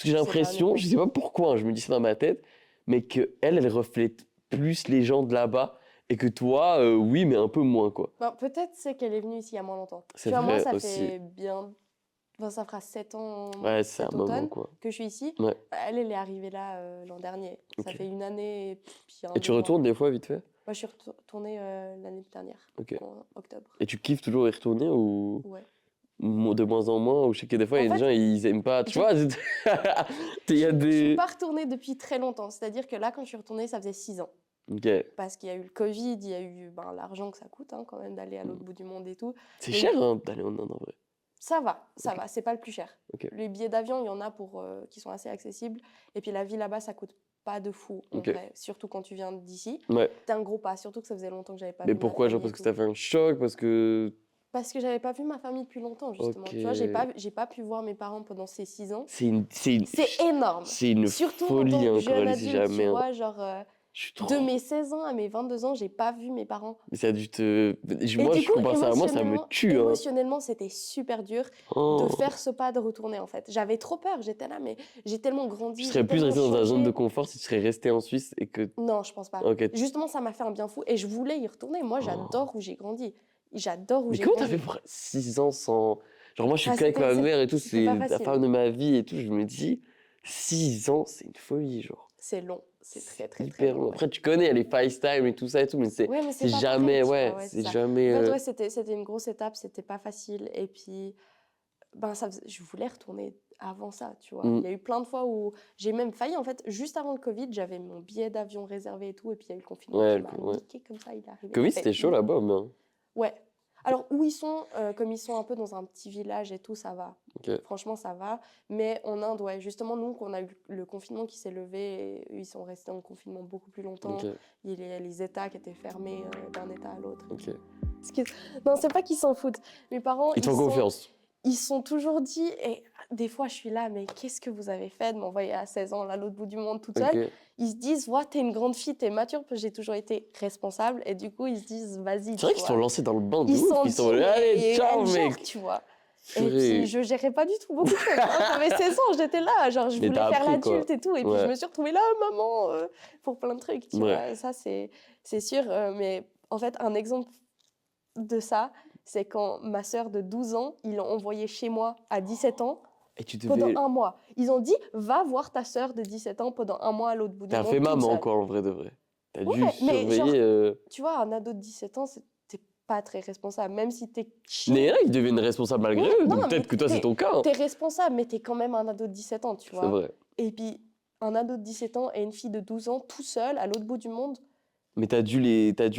A: j'ai
B: Je sais pas,
A: l'impression,
B: honnêtement.
A: je sais pas pourquoi, hein, je me dis ça dans ma tête, mais que elle reflète plus les gens de là-bas et que toi, oui, mais un peu moins, quoi.
B: Ben, peut-être c'est qu'elle est venue ici il y a moins longtemps. Tu
A: C'est
B: vois, moi,
A: vrai
B: ça
A: aussi.
B: fait bien... Enfin, ça fera 7 ans
A: Ouais, c'est un
B: cet
A: moment,
B: automne
A: quoi.
B: que je suis ici.
A: Ouais,
B: Elle est arrivée là l'an dernier. Ça
A: ok.
B: fait une année, puis un,
A: Et tu
B: 2 mois.
A: retournes des fois, vite fait?
B: Moi, je suis retournée l'année dernière,
A: Ok.
B: en octobre.
A: Et tu kiffes toujours y retourner ou
B: Ouais.
A: de moins en moins? Ou je sais que des fois, il y
B: En
A: a des
B: fait,
A: gens, ils aiment pas. Tu
B: je
A: vois, il y a
B: je suis
A: des.
B: pas retournée depuis très longtemps. C'est-à-dire que là, quand je suis retournée, ça faisait 6 ans.
A: Ok.
B: Parce qu'il y a eu le Covid, il y a eu l'argent que ça coûte hein, quand même d'aller à l'autre bout du monde et tout.
A: C'est
B: Donc,
A: cher hein, d'aller en Inde en vrai.
B: ça va,
A: Ok.
B: c'est pas le plus cher.
A: Ok.
B: Les billets d'avion, il y en a qui sont assez accessibles. Et puis la vie là-bas, ça coûte pas de fou en
A: Ok.
B: vrai, surtout quand tu viens d'ici.
A: Ouais.
B: C'était un gros pas, surtout que ça faisait longtemps que j'avais pas
A: Mais
B: vu ma
A: pourquoi? Genre
B: famille
A: parce
B: et
A: que
B: tout.
A: ça fait un choc? Parce que.
B: Parce que j'avais pas vu ma famille depuis longtemps, justement.
A: Ok.
B: Tu vois, j'ai pas pu voir mes parents pendant ces 6 ans.
A: C'est
B: C'est énorme.
A: une
B: Surtout en tant
A: folie
B: que
A: encore,
B: jeune
A: allez, si
B: adulte, tu
A: jamais. Hein.
B: vois, genre
A: Je suis
B: de
A: trop.
B: mes 16 ans à mes 22 ans, j'ai pas vu mes parents.
A: Mais ça a dû te.
B: Et
A: Moi,
B: du
A: je
B: coup,
A: compare ça à moi, ça me tue. Hein.
B: émotionnellement, c'était super dur de
A: Oh.
B: faire ce pas, de retourner en fait. J'avais trop peur, j'étais là, mais j'ai tellement
A: Tu
B: grandi,
A: serais
B: j'ai
A: plus
B: tellement
A: resté dans ta zone de
B: changé.
A: confort si tu serais resté en Suisse et que.
B: Non, je pense pas.
A: Ok.
B: Justement, ça m'a fait un bien fou et je voulais y retourner. Moi,
A: Oh.
B: j'adore où j'ai grandi. J'adore où
A: Mais
B: j'ai
A: comment t'as
B: grandi.
A: fait pour 6 ans sans. Genre, moi, je suis
B: Ah,
A: qu'avec ma mère et tout,
B: c'était
A: c'est
B: pas
A: la
B: facile.
A: femme de ma vie et tout. Je me dis, 6 ans, c'est une folie, genre.
B: C'est long, c'est très très
A: Hyper
B: long.
A: long.
B: Ouais.
A: Après, tu connais, il y a les FaceTime et tout ça et tout, mais c'est
B: Ouais, mais
A: c'est
B: c'est pas
A: jamais,
B: pareil, tu vois,
A: ouais,
B: ouais,
A: c'est
B: c'est ça.
A: jamais.
B: En fait, ouais, c'était une grosse étape, c'était pas facile. Et puis, je voulais retourner avant ça, tu vois. Il y a eu plein de fois où j'ai même failli, en fait, juste avant le Covid, j'avais mon billet d'avion réservé et tout, et puis il y a eu le confinement
A: Ouais,
B: qui m'a
A: ouais.
B: niqué comme ça, il est arrivé.
A: Covid,
B: Ça fait
A: c'était chaud là-bas, mais. Hein.
B: Ouais. Alors, où ils sont, comme ils sont un peu dans un petit village et tout, ça va.
A: Ok.
B: Franchement, ça va. Mais en Inde, ouais, justement, nous, qu'on a eu le confinement qui s'est levé, et eux, ils sont restés en confinement beaucoup plus longtemps.
A: Ok.
B: Il y a les États qui étaient fermés d'un État à l'autre.
A: Ok.
B: Non, c'est pas qu'ils s'en foutent. Mes parents,
A: Ils te font confiance.
B: ils sont toujours dit, et des fois je suis là, mais qu'est-ce que vous avez fait de m'envoyer à 16 ans là, à l'autre bout du monde toute seule?
A: Ok.
B: Ils se disent, ouais, t'es une grande fille, t'es mature, parce que j'ai toujours été responsable, et du coup ils se disent, vas-y,
A: C'est vrai qu'ils sont lancés dans le bain de
B: ils
A: ouf.
B: sont
A: Ils sont
B: dit,
A: allez,
B: mais
A: ciao,
B: elle gère,
A: mec.
B: tu vois.
A: Purée.
B: Et puis je gérais pas du tout beaucoup de choses. Hein. J'avais 16 ans, j'étais là, genre je
A: Mais
B: voulais
A: t'as
B: faire
A: appris, quoi.
B: l'adulte et tout, et puis je
A: Ouais.
B: me suis retrouvée là, maman, pour plein de trucs, tu
A: Ouais.
B: vois. Ça c'est sûr, mais en fait un exemple de ça, c'est quand ma sœur de 12 ans, ils l'ont envoyée chez moi à 17 ans
A: Et tu
B: pendant
A: devais.
B: un mois. Ils ont dit, va voir ta sœur de 17 ans pendant un mois à l'autre bout du
A: T'as
B: monde
A: fait
B: toute
A: maman,
B: seule.
A: quoi, en vrai de vrai. T'as dû
B: Ouais, mais genre,
A: surveiller.
B: tu vois, un ado de 17 ans, t'es pas très responsable, même si t'es chiant.
A: Mais là, ils deviennent responsables malgré
B: Ouais,
A: eux.
B: non,
A: Donc
B: mais
A: peut-être que toi, c'est ton cas. Hein.
B: T'es responsable, mais t'es quand même un ado de 17 ans, tu
A: C'est
B: vois.
A: vrai.
B: Et puis, un ado de 17 ans et une fille de 12 ans, tout seul, à l'autre bout du monde,
A: Mais t'as dû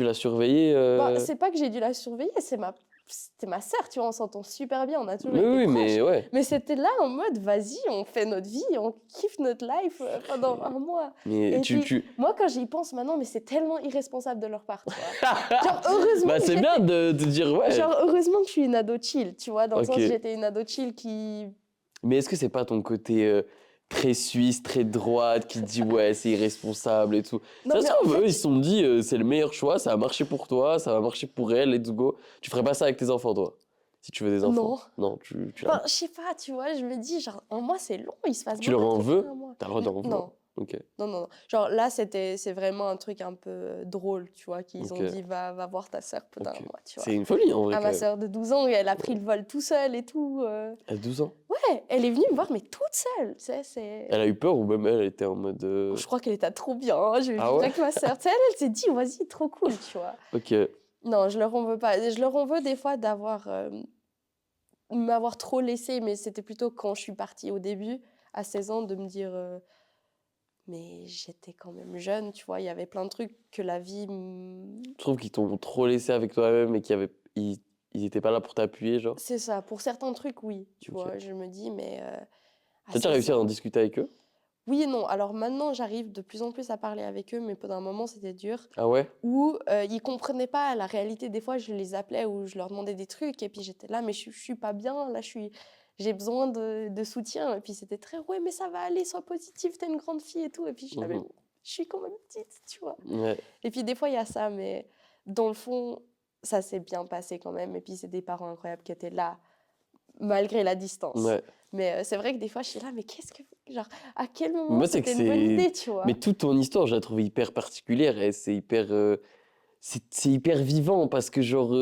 A: la surveiller.
B: c'est pas que j'ai dû la surveiller, c'était ma sœur, tu vois, on s'entend super bien, on a toujours
A: Mais
B: été
A: oui,
B: proches.
A: mais ouais.
B: Mais c'était là en mode, vas-y, on fait notre vie, on kiffe notre life pendant un mois.
A: Mais
B: Et puis, moi, quand j'y pense maintenant, mais c'est tellement irresponsable de leur part, tu vois. Genre, heureusement
A: Bah,
B: que
A: c'est bien de dire ouais.
B: Genre, heureusement que je suis une ado chill, tu vois, dans le
A: Ok.
B: sens où j'étais une ado chill qui...
A: Mais est-ce que c'est pas ton côté très suisse, très droite, qui dit ouais, c'est irresponsable et tout?
B: Non,
A: Ça
B: mais
A: se
B: en
A: trouve,
B: fait,
A: eux, ils se sont dit c'est le meilleur choix, ça a marché pour toi, ça va marcher pour elle, let's go. Tu ferais pas ça avec tes enfants, toi? Si tu veux des enfants? Non, tu
B: Enfin, je sais pas, tu vois, je me dis, genre, un mois, c'est long, il se passe
A: tu
B: beaucoup
A: leur
B: de
A: en
B: trucs
A: veux?
B: en un mois.
A: T'as le droit d'en vouloir.
B: Non.
A: Ok.
B: Non. Genre, là, c'est vraiment un truc un peu drôle, tu vois, qu'ils
A: Ok.
B: ont dit, va voir ta sœur pendant
A: Ok.
B: un mois, tu vois.
A: C'est une folie, en vrai,
B: Ah,
A: quand
B: ma
A: même.
B: sœur de 12 ans, elle a pris le vol tout seul et tout.
A: À 12 ans?
B: Ouais, elle est venue me voir, mais toute seule, tu sais, c'est...
A: Elle a eu peur ou même elle était en mode...
B: Je crois qu'elle était trop bien, hein, je vais
A: Ah
B: vivre
A: ouais?
B: avec ma sœur. Tu sais, elle s'est dit, vas-y, trop cool, tu vois.
A: Ok.
B: Non, je leur en veux pas. Je leur en veux des fois m'avoir trop laissé, mais c'était plutôt quand je suis partie au début, à 16 ans, de me dire mais j'étais quand même jeune, tu vois, il y avait plein de trucs que la vie...
A: Je trouve qu'ils t'ont trop laissé avec toi-même et ils étaient pas là pour t'appuyer, genre.
B: C'est ça, pour certains trucs, oui, tu
A: Ok.
B: vois, je me dis, mais... à
A: T'as déjà
B: 16
A: réussi à en
B: ans...
A: discuter avec eux?
B: Oui et non, alors maintenant, j'arrive de plus en plus à parler avec eux, mais pendant un moment, c'était dur.
A: Ah ouais?
B: Où ils comprenaient pas la réalité. Des fois, je les appelais ou je leur demandais des trucs et puis j'étais là, mais je suis pas bien, là, j'ai besoin de soutien. Et puis c'était très, ouais, mais ça va aller, sois positive, t'es une grande fille et tout. Et puis je savais, je suis quand même petite, tu vois.
A: Ouais.
B: Et puis des fois, il y a ça, mais dans le fond, ça s'est bien passé quand même. Et puis c'est des parents incroyables qui étaient là, malgré la distance.
A: Ouais.
B: Mais c'est vrai que des fois, je suis là, mais qu'est-ce que... Genre, à quel moment
A: Moi, c'est que
B: c'était une bonne idée, tu vois.
A: Mais toute ton histoire, je la trouve hyper particulière et c'est hyper... c'est hyper vivant parce que genre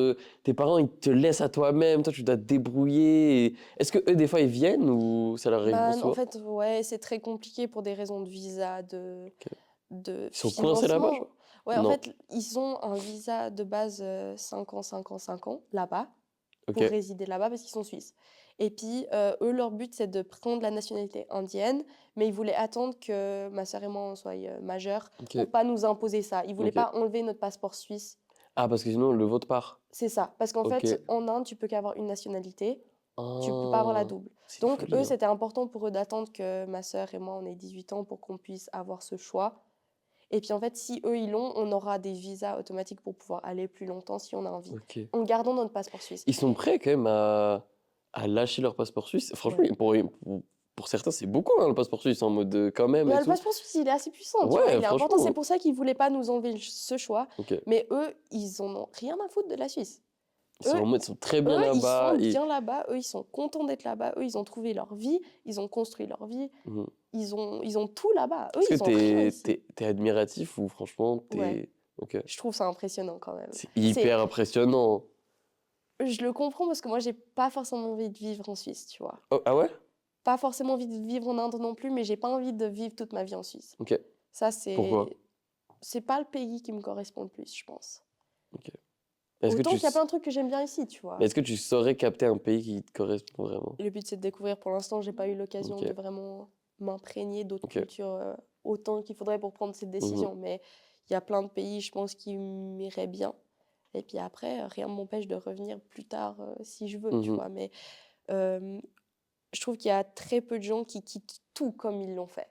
A: tes parents ils te laissent à toi-même, toi tu dois te débrouiller. Est-ce que eux des fois ils viennent ou ça leur arrive
B: Bah,
A: pour
B: en
A: soi?
B: fait, ouais, c'est très compliqué pour des raisons de visa, de
A: Ils sont coincés là-bas,
B: financement.
A: genre?
B: Ouais, en
A: Non.
B: fait, ils ont un visa de base 5 ans, 5 ans, 5 ans, là-bas, pour
A: Ok.
B: résider là-bas parce qu'ils sont suisses. Et puis, eux, leur but, c'est de prendre la nationalité indienne, mais ils voulaient attendre que ma sœur et moi, on soit majeurs pour
A: Ok.
B: pas nous imposer ça. Ils voulaient
A: Ok.
B: pas enlever notre passeport suisse.
A: Ah, parce que sinon, le vote part.
B: C'est ça. Parce qu'en
A: Ok.
B: fait, en Inde, tu peux qu'avoir une nationalité, tu peux pas avoir la
A: Ah,
B: double.
A: c'est une
B: Donc,
A: folie,
B: eux,
A: hein.
B: c'était important pour eux d'attendre que ma sœur et moi, on ait 18 ans pour qu'on puisse avoir ce choix. Et puis en fait, si eux, ils l'ont, on aura des visas automatiques pour pouvoir aller plus longtemps si on a envie,
A: Ok.
B: en gardant notre passeport suisse.
A: Ils sont prêts quand même à lâcher leur passeport suisse. Franchement,
B: Ouais.
A: pour certains, c'est beaucoup, hein, le passeport suisse, en mode quand même et
B: Mais le
A: tout.
B: passeport suisse, il est assez puissant, tu vois,
A: Ouais,
B: il est important. C'est
A: franchement.
B: pour ça qu'ils voulaient pas nous enlever ce choix.
A: Ok.
B: Mais eux, ils en ont rien à foutre de la Suisse.
A: Ils sont
B: Eux,
A: en mode, ils sont très bien
B: eux, ils
A: là-bas.
B: sont
A: Et...
B: bien là-bas, eux, ils sont contents d'être là-bas, eux, ils ont trouvé leur vie, ils ont construit leur vie,
A: Mhm.
B: ils ont tout là-bas. Eux,
A: Est-ce que
B: ils ont rien ici.
A: t'es admiratif ou franchement,
B: Ouais,
A: t'es... Ok.
B: je trouve ça impressionnant quand même.
A: C'est
B: C'est,
A: hyper impressionnant.
B: je le comprends parce que moi, j'ai pas forcément envie de vivre en Suisse, tu vois.
A: Oh, ah ouais?
B: Pas forcément envie de vivre en Inde non plus, mais j'ai pas envie de vivre toute ma vie en Suisse.
A: Ok.
B: Ça,
A: Pourquoi?
B: c'est pas le pays qui me correspond le plus, je pense.
A: Ok. Est-ce que
B: Autant
A: tu...
B: qu'il y a plein de trucs que j'aime bien ici, tu
A: Mais
B: vois.
A: est-ce que tu saurais capter un pays qui te correspond vraiment?
B: Le but, c'est de découvrir. Pour l'instant, j'ai pas eu l'occasion de
A: Ok.
B: vraiment m'imprégner d'autres
A: Ok.
B: cultures autant qu'il faudrait pour prendre cette
A: Mhm.
B: décision. Mais il y a plein de pays, je pense, qui m'iraient bien. Et puis après, rien ne m'empêche de revenir plus tard si je veux, tu
A: Mhm.
B: vois. Mais euh, je trouve qu'il y a très peu de gens qui quittent tout comme ils l'ont fait.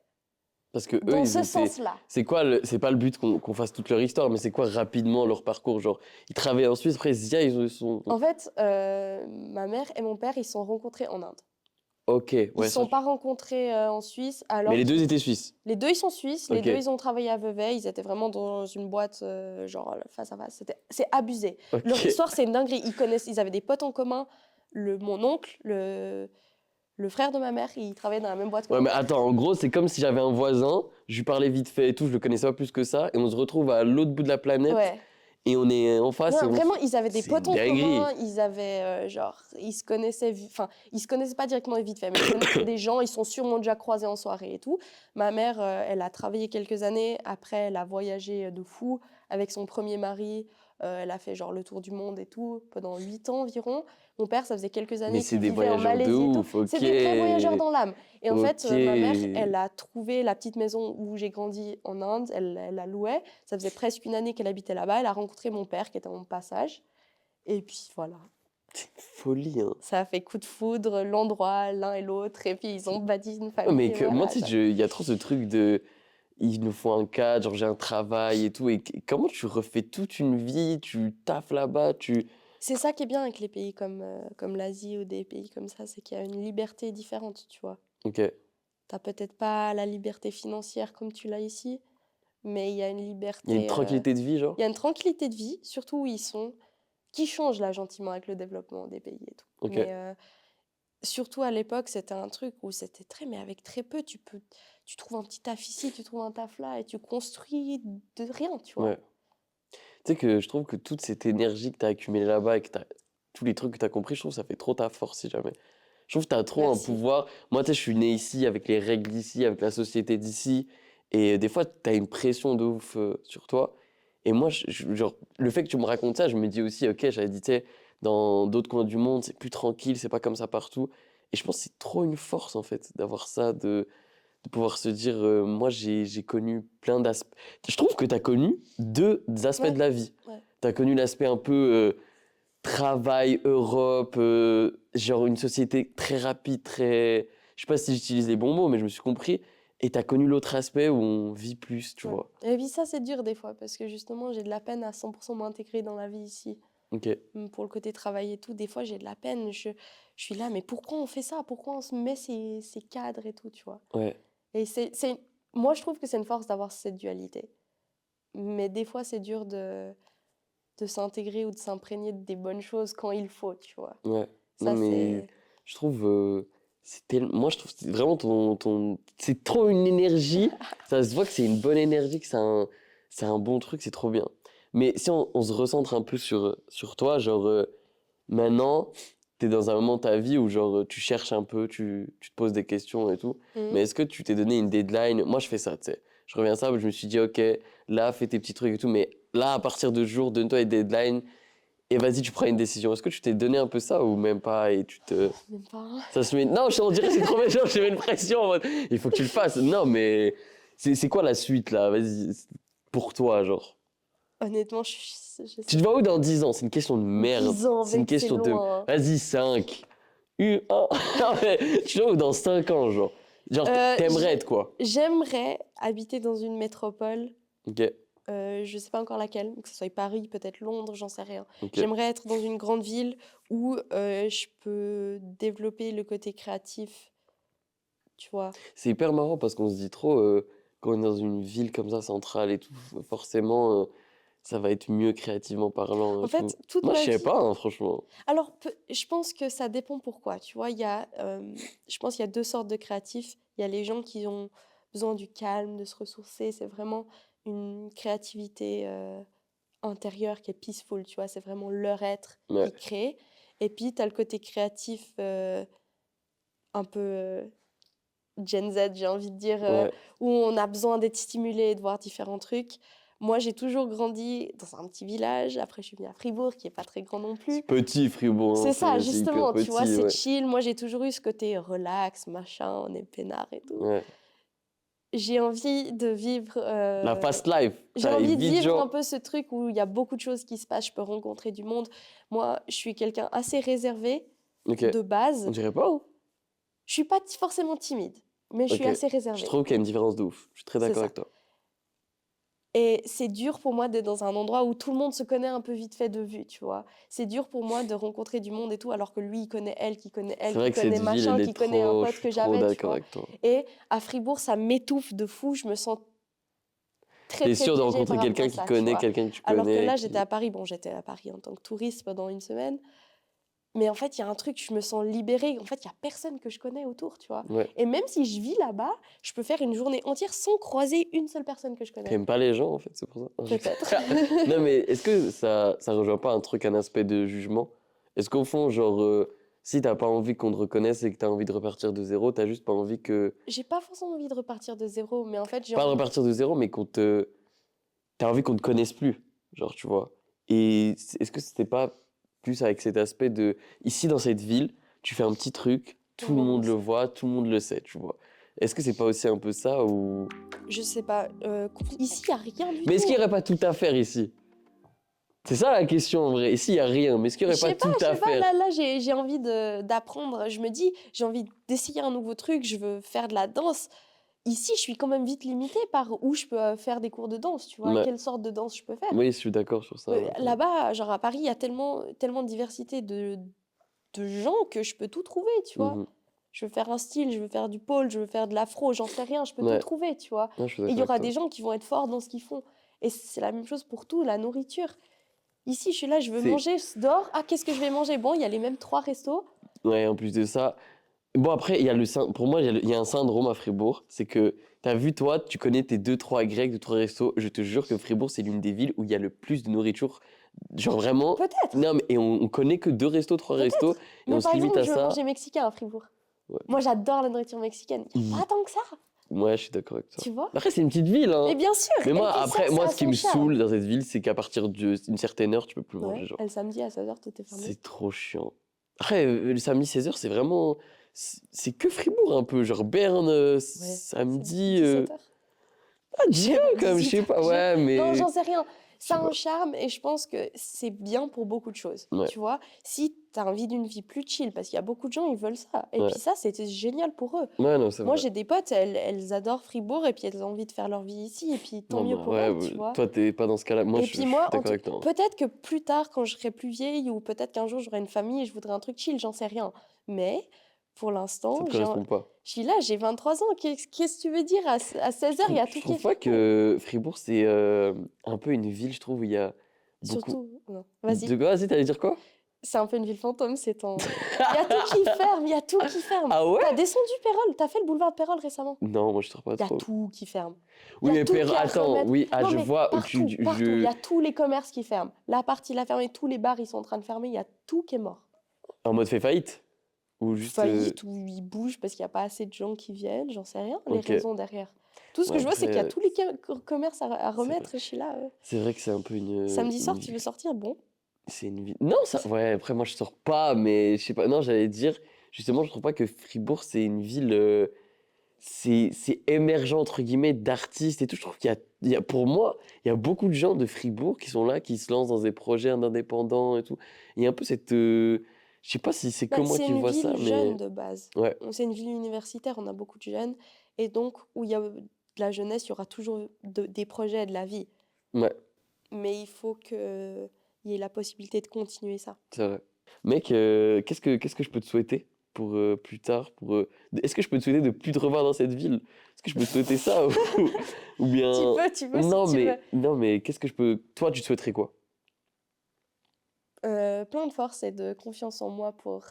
A: Parce que eux,
B: Dans
A: ils
B: ce
A: étaient.
B: sens-là.
A: C'est quoi c'est pas le but qu'on fasse toute leur histoire, mais c'est quoi rapidement leur parcours? Genre, ils travaillaient en Suisse, après, ils sont.
B: En fait, ma mère et mon père, ils se sont rencontrés en Inde.
A: Ok,
B: Ils ne
A: ouais,
B: se
A: ça.
B: sont pas rencontrés en Suisse,
A: Mais
B: alors
A: les deux
B: qu'ils...
A: étaient suisses.
B: Les deux, ils sont suisses. Les
A: Ok,
B: deux, ils ont travaillé à Vevey. Ils étaient vraiment dans une boîte, genre, face à face. C'est abusé. Leur
A: ok.
B: histoire, c'est une dinguerie. Ils avaient des potes en commun. Mon oncle, le frère de ma mère, il travaillait dans la même boîte que
A: Ouais,
B: mon
A: mais
B: père.
A: attends, en gros, c'est comme si j'avais un voisin, je lui parlais vite fait et tout, je le connaissais pas plus que ça, et on se retrouve à l'autre bout de la planète,
B: Ouais.
A: et on est en face, et
B: Non,
A: on.
B: vraiment, ils avaient des
A: C'est une
B: potes en commun,
A: dinguerie.
B: ils avaient, genre, ils se connaissaient, enfin, ils se connaissaient pas directement vite fait, mais ils connaissaient des gens, ils sont sûrement déjà croisés en soirée et tout. Ma mère, elle a travaillé quelques années, après, elle a voyagé de fou avec son premier mari, elle a fait genre le tour du monde et tout, pendant 8 ans environ. Mon père, ça faisait quelques
A: Mais
B: années
A: c'est
B: qu'il
A: des
B: vivait en
A: voyageurs de
B: Malaisie et tout.
A: ouf,
B: C'est
A: ok.
B: des vrais voyageurs dans l'âme. Et en fait,
A: Ok.
B: ma mère, elle a trouvé la petite maison où j'ai grandi en Inde, elle la louait. Ça faisait presque une année qu'elle habitait là-bas. Elle a rencontré mon père qui était en passage. Et puis voilà,
A: C'est une folie, hein.
B: ça a fait coup de foudre, l'endroit, l'un et l'autre. Et puis ils ont bâti une
A: Ouais,
B: famille.
A: mais
B: Et
A: moi,
B: voilà,
A: tu sais, il y a trop ce truc de. Il nous faut un cadre, genre j'ai un travail et tout. Et comment tu refais toute une vie, tu taffes là-bas, tu.
B: c'est ça qui est bien avec les pays comme l'Asie ou des pays comme ça, c'est qu'il y a une liberté différente, tu vois.
A: Ok.
B: T'as peut-être pas la liberté financière comme tu l'as ici, mais il y a une
A: Il y a une
B: liberté,
A: tranquillité de vie,
B: il y
A: genre.
B: a une tranquillité de vie, surtout où ils sont, qui change là gentiment avec le développement des pays et tout.
A: Ok.
B: Mais surtout à l'époque, c'était un truc où c'était mais avec très peu, tu trouves un petit taf ici, tu trouves un taf là, et tu construis de rien, tu vois.
A: Ouais. Tu sais que je trouve que toute cette énergie que tu as accumulée là-bas et que tous les trucs que tu as compris, je trouve que ça fait trop ta force si jamais. Je trouve que tu as trop un
B: Merci.
A: pouvoir. Moi, tu sais, je suis né ici, avec les règles d'ici, avec la société d'ici. Et des fois, tu as une pression de ouf sur toi. Et moi, genre, le fait que tu me racontes ça, je me dis aussi, ok, j'avais dit, tu sais, dans d'autres coins du monde, c'est plus tranquille, c'est pas comme ça partout. Et je pense que c'est trop une force, en fait, d'avoir ça, de pouvoir se dire, moi, j'ai connu plein d'aspects. Je trouve que tu as connu deux aspects
B: Ouais,
A: de la vie.
B: ouais.
A: Tu as connu l'aspect un peu travail, Europe, genre une société très rapide, très. Je sais pas si j'utilise les bons mots, mais je me suis compris. Et tu as connu l'autre aspect où on vit plus, tu
B: Ouais.
A: vois.
B: Et puis ça, c'est dur des fois, parce que justement, j'ai de la peine à 100% m'intégrer dans la vie ici.
A: Ok.
B: Pour le côté travail et tout, des fois, j'ai de la peine. Je suis là, mais pourquoi on fait ça? Pourquoi on se met ces cadres et tout, tu vois?
A: Ouais.
B: Et moi, je trouve que c'est une force d'avoir cette dualité. Mais des fois, c'est dur de s'intégrer ou de s'imprégner des bonnes choses quand il faut, tu vois.
A: Ouais. Non,
B: Ça,
A: mais
B: c'est...
A: je trouve. Moi, je trouve que c'est vraiment c'est trop une énergie. Ça se voit que c'est une bonne énergie, que c'est un bon truc, c'est trop bien. Mais si on se recentre un peu sur toi, genre, maintenant, t'es dans un moment de ta vie où, genre, tu cherches un peu, tu te poses des questions et tout.
B: Mhm.
A: Mais est-ce que tu t'es donné une deadline? Moi, je fais ça, tu sais. Je reviens à ça, je me suis dit, ok, là, fais tes petits trucs et tout. Mais là, à partir de jour, donne-toi une deadline et vas-y, tu prends une décision. Est-ce que tu t'es donné un peu ça ou même pas et tu te...
B: Même pas.
A: Ça se met... Non, on dirait que c'est trop méchant, je te mets une pression en mode, il faut que tu le fasses. Non, mais c'est quoi la suite là? Vas-y, pour toi, genre.
B: Honnêtement, je
A: Tu
B: sais
A: te vois
B: pas.
A: où dans 10 ans? C'est une question de merde.
B: 10 ans,
A: C'est une
B: mec, c'est
A: question de.
B: loin.
A: Vas-y, 5. U1. Non, mais tu te vois où dans 5 ans, genre? Genre, t'aimerais être quoi?
B: J'aimerais habiter dans une métropole.
A: Ok,
B: Je sais pas encore laquelle, que ce soit Paris, peut-être Londres, j'en sais rien.
A: ok.
B: J'aimerais être dans une grande ville où je peux développer le côté créatif, tu vois.
A: C'est hyper marrant parce qu'on se dit trop, quand on est dans une ville comme ça, centrale et tout, forcément, ça va être mieux créativement parlant
B: En
A: et tout.
B: fait, toute
A: Moi, je
B: ma
A: sais
B: vie.
A: pas, hein, franchement.
B: Alors, je pense que ça dépend pourquoi. Tu vois, je pense qu'il y a deux sortes de créatifs. Il y a les gens qui ont besoin du calme, de se ressourcer. C'est vraiment une créativité intérieure qui est peaceful, tu vois. C'est vraiment leur être
A: Ouais,
B: qui crée. Et puis, tu as le côté créatif un peu Gen Z, j'ai envie de dire,
A: ouais.
B: où on a besoin d'être stimulé et de voir différents trucs. Moi, j'ai toujours grandi dans un petit village. Après, je suis venue à Fribourg, qui est pas très grand non plus.
A: C'est petit, Fribourg, hein,
B: C'est ça,
A: c'est hyper
B: justement, tu vois,
A: petit,
B: c'est
A: ouais.
B: chill. Moi, j'ai toujours eu ce côté relax, machin, on est peinard et tout.
A: Ouais.
B: J'ai envie de vivre.
A: La fast life,
B: J'ai
A: ça aille
B: envie de
A: vite,
B: vivre un
A: genre.
B: peu ce truc où il y a beaucoup de choses qui se passent, je peux rencontrer du monde. Moi, je suis quelqu'un assez réservé
A: Ok.
B: de
A: On
B: base.
A: dirait pas, hein?
B: Je suis pas forcément timide, mais je suis
A: Ok.
B: assez
A: Je
B: réservée.
A: trouve qu'il y a une différence de ouf. Je suis très
B: C'est
A: d'accord
B: ça.
A: avec toi.
B: Et c'est dur pour moi d'être dans un endroit où tout le monde se connaît un peu vite fait de vue, tu vois. C'est dur pour moi de rencontrer du monde et tout, alors que lui, il connaît elle, qui connaît elle,
A: C'est
B: qui
A: vrai que cette
B: connaît
A: ville,
B: machin,
A: elle
B: qui
A: est
B: connaît un
A: trop. Je
B: pote
A: suis
B: que
A: trop
B: j'avais, tu
A: d'accord
B: vois.
A: avec toi.
B: Et à Fribourg, ça m'étouffe de fou. Je me sens très,
A: T'es
B: très
A: sûr de
B: piégée
A: rencontrer
B: par rapport
A: quelqu'un
B: à
A: qui
B: ça, tu
A: connaît
B: vois.
A: quelqu'un que tu
B: Alors que
A: connais,
B: là, j'étais
A: qui.
B: à Paris. Bon, j'étais à Paris en tant que touriste pendant une semaine. Mais en fait, il y a un truc, je me sens libérée. En fait, il y a personne que je connais autour, tu vois.
A: Ouais.
B: Et même si je vis là-bas, je peux faire une journée entière sans croiser une seule personne que je connais.
A: T'aimes pas les gens, en fait, c'est pour ça. Non,
B: Peut-être.
A: non, mais est-ce que ça rejoint pas un truc, un aspect de jugement? Est-ce qu'au fond, genre, si t'as pas envie qu'on te reconnaisse et que t'as envie de repartir de zéro, t'as juste pas envie que.
B: J'ai pas forcément envie de repartir de zéro, mais en fait, j'ai
A: Pas de
B: envie.
A: repartir de zéro, mais qu'on te. T'as envie qu'on te connaisse plus, genre, tu vois. Et est-ce que c'était pas plus avec cet aspect de. Ici, dans cette ville, tu fais un petit truc,
B: Tout
A: tout le monde le
B: sait.
A: voit, tout le monde le sait, tu vois. Est-ce que c'est pas aussi un peu ça ou.
B: Je sais pas. Ici, il n'y a rien du
A: Mais est-ce
B: tout.
A: qu'il n'y aurait pas tout à faire ici? C'est ça la question en vrai. Ici, il n'y a rien, mais est-ce qu'il n'y
B: Je
A: aurait pas
B: sais pas,
A: tout
B: je
A: à
B: sais pas.
A: faire?
B: Là, j'ai envie d'apprendre. Je me dis, j'ai envie d'essayer un nouveau truc. Je veux faire de la danse. Ici, je suis quand même vite limitée par où je peux faire des cours de danse, tu vois.
A: Ouais.
B: Quelle sorte de danse je peux faire.
A: Oui, je suis d'accord sur ça. Ouais.
B: Là-bas, genre à Paris, il y a tellement, tellement de diversité de gens que je peux tout trouver, tu vois.
A: Mhm.
B: Je veux faire un style, je veux faire du pole, je veux faire de l'afro, j'en sais rien, je peux tout
A: Ouais.
B: trouver, tu vois.
A: Ouais, je suis
B: Et il y
A: d'accord avec
B: aura
A: toi.
B: des gens qui vont être forts dans ce qu'ils font. Et c'est la même chose pour tout, la nourriture. Ici, je suis là, je veux
A: C'est...
B: manger dehors. Ah, qu'est-ce que je vais manger? Bon, il y a les mêmes 3 restos.
A: Ouais, en plus de ça. Bon, après, il y a pour moi, il y a un syndrome à Fribourg. C'est que, t'as vu, toi, tu connais tes 2-3 grecs, 2-3 restos. Je te jure que Fribourg, c'est l'une des villes où il y a le plus de nourriture. Genre vraiment.
B: Peut-être,
A: Non, mais et on connaît que 2 restos, 3 restos.
B: peut-être.
A: Et on
B: Mais
A: se
B: par
A: limite
B: exemple,
A: à
B: je veux
A: ça.
B: manger mexicain à Fribourg.
A: Ouais,
B: Moi, j'adore la nourriture mexicaine. Il n'y a
A: Mhm.
B: pas tant que ça,
A: Ouais, je suis d'accord avec toi.
B: tu vois.
A: Après, c'est une petite ville, hein.
B: Mais bien sûr,
A: Mais
B: et
A: moi,
B: puis
A: après,
B: ça
A: moi,
B: a
A: ce qui
B: son
A: me
B: charme.
A: saoule dans cette ville, c'est qu'à partir d'une certaine heure, tu peux plus manger,
B: Ouais,
A: genre.
B: et le samedi à 16h, tout est fermé.
A: C'est trop chiant. Après, le samedi 16h, c'est vraiment. C'est que Fribourg un peu. Genre Berne,
B: Ouais, c'est
A: samedi.
B: 17h.
A: Ah,
B: Je sais
A: dis-le
B: pas,
A: quand même, je sais
B: 18h.
A: pas. Ouais,
B: Non,
A: mais.
B: j'en sais rien.
A: Je sais
B: Ça a
A: pas.
B: un charme et je pense que c'est bien pour beaucoup de choses.
A: Ouais,
B: Tu vois, si tu as envie d'une vie plus chill, parce qu'il y a beaucoup de gens, ils veulent ça. Et
A: ouais.
B: puis ça, c'était génial pour eux.
A: Ouais, non, c'est
B: Moi,
A: vrai.
B: j'ai des potes, elles adorent Fribourg et puis elles ont envie de faire leur vie ici. Et puis tant
A: Non,
B: mieux
A: bah
B: pour
A: ouais,
B: elles, tu vois.
A: toi, t'es pas dans ce cas-là. Moi,
B: Et
A: je
B: puis
A: suis
B: moi,
A: d'accord avec toi, hein.
B: peut-être que plus tard, quand je serai plus vieille, ou peut-être qu'un jour j'aurai une famille et je voudrais un truc chill, j'en sais rien. Mais pour
A: Ça
B: l'instant,
A: te correspond pas.
B: je suis là, j'ai 23 ans. Qu'est-ce que tu veux dire? À 16h, il y a
A: Je
B: tout qui est
A: trouve pas
B: fermé.
A: que Fribourg, c'est un peu une ville, je trouve, où il y a beaucoup.
B: Surtout, non,
A: De
B: vas-y.
A: quoi? Vas-y, t'allais dire quoi?
B: C'est un peu une ville fantôme ces temps. Il y a tout qui ferme, il y a tout qui ferme.
A: Ah ouais?
B: T'as descendu Pérol, t'as fait le boulevard de Pérol récemment.
A: Non, moi, je trouve pas
B: Il y a
A: trop.
B: tout qui ferme. Il
A: Oui,
B: y a
A: mais
B: tout qui a à
A: attends,
B: remettre.
A: oui, ah,
B: Non
A: je
B: mais
A: vois où
B: partout, partout, il y
A: je.
B: a tous les commerces qui ferment. La partie l'a fermé, tous les bars ils sont en train de fermer, il y a tout qui est mort.
A: En mode fait faillite? Ou juste.
B: Faillite ou ils bougent parce qu'il n'y a pas assez de gens qui viennent, j'en sais rien, les
A: Ok.
B: raisons derrière. Tout ce
A: Ouais,
B: que je vois, c'est qu'il y a
A: après,
B: tous les commerces à
A: c'est vrai.
B: remettre. Je suis là.
A: C'est vrai que c'est un peu
B: Samedi soir,
A: une
B: tu
A: ville.
B: veux sortir? Bon.
A: C'est une ville. Non, ça. Ouais, après, moi, je sors pas, mais je sais pas. Non, j'allais dire, justement, je trouve pas que Fribourg, c'est une ville. C'est émergent, entre guillemets, d'artistes et tout. Je trouve pour moi, il y a beaucoup de gens de Fribourg qui sont là, qui se lancent dans des projets indépendants et tout. Il y a un peu cette. Je sais pas si c'est
B: Bah,
A: que moi
B: c'est
A: qui
B: une
A: vois ça,
B: ville
A: mais.
B: jeune de base.
A: Ouais,
B: C'est une ville universitaire, on a beaucoup de jeunes. Et donc, où il y a de la jeunesse, il y aura toujours des projets et de la vie.
A: ouais,
B: Mais il faut qu'il y ait la possibilité de continuer ça.
A: c'est vrai. Mec, qu'est-ce que je peux te souhaiter pour plus tard Est-ce que je peux te souhaiter de plus te revoir dans cette ville? Est-ce que je peux te souhaiter ça ou bien.
B: Tu peux si tu veux.
A: Non, mais qu'est-ce que je peux. Toi, tu te souhaiterais quoi?
B: Plein de force et de confiance en moi pour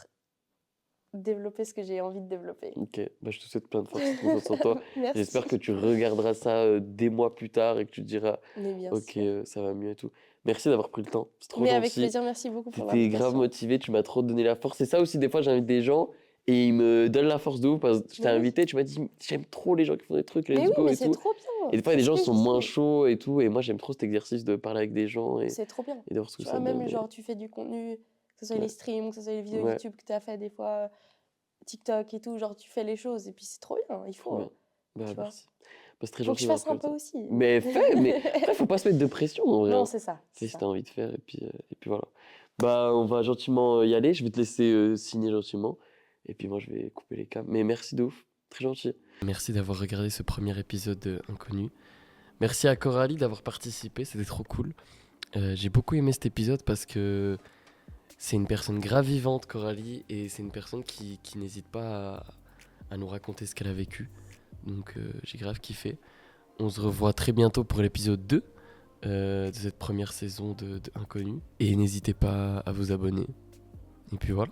B: développer ce que j'ai envie de développer.
A: Ok, bah, je te souhaite plein de force et de confiance en toi.
B: Merci.
A: J'espère que tu regarderas ça des mois plus tard et que tu te diras,
B: Mais bien
A: ok,
B: sûr.
A: ça va mieux et tout. Merci d'avoir pris le temps, c'est trop
B: Mais avec
A: gentil.
B: plaisir, merci beaucoup pour
A: T'étais grave
B: l'invitation.
A: motivé, tu m'as trop donné la force. C'est ça aussi, des fois, j'invite des gens et ils me donnent la force de ouf parce que je t'ai
B: Mais oui.
A: invité, tu m'as dit, j'aime trop les gens qui font des trucs,
B: Mais
A: let's
B: oui,
A: go
B: mais
A: et
B: c'est
A: tout.
B: trop bien.
A: Et des fois, il y a des
B: C'est ce
A: gens
B: que
A: qui
B: je
A: sont moins
B: dis.
A: chauds et tout. Et moi, j'aime trop cet exercice de parler avec des gens
B: C'est trop bien.
A: et de voir ce que
B: Tu
A: ça
B: vois, même
A: donne.
B: genre, tu fais du contenu, que ce soit les
A: Ouais,
B: streams, que ce soit les vidéos
A: ouais,
B: YouTube que tu as fait des fois, TikTok et tout, genre tu fais les choses et puis c'est trop bien, il
A: trop bien.
B: faut,
A: Bah,
B: tu vois.
A: merci. Bah, c'est très
B: Faut que
A: gentil
B: je
A: d'avoir
B: fasse
A: pris
B: un
A: le
B: peu
A: temps.
B: aussi.
A: Mais fais, mais après, faut pas se mettre de pression en vrai,
B: Non,
A: hein.
B: c'est ça,
A: Fais
B: c'est
A: si
B: ça.
A: t'as envie de faire et puis voilà. Bah, on va gentiment y aller. Je vais te laisser signer gentiment. Et puis moi, je vais couper les câbles. Mais merci de ouf. Très gentil. Merci d'avoir regardé ce premier épisode Inconnu. Merci à Coralie d'avoir participé. C'était trop cool. J'ai beaucoup aimé cet épisode parce que c'est une personne grave vivante, Coralie. Et c'est une personne qui n'hésite pas à nous raconter ce qu'elle a vécu. Donc, j'ai grave kiffé. On se revoit très bientôt pour l'épisode 2 de cette première saison de Inconnu. Et n'hésitez pas à vous abonner. Et puis voilà.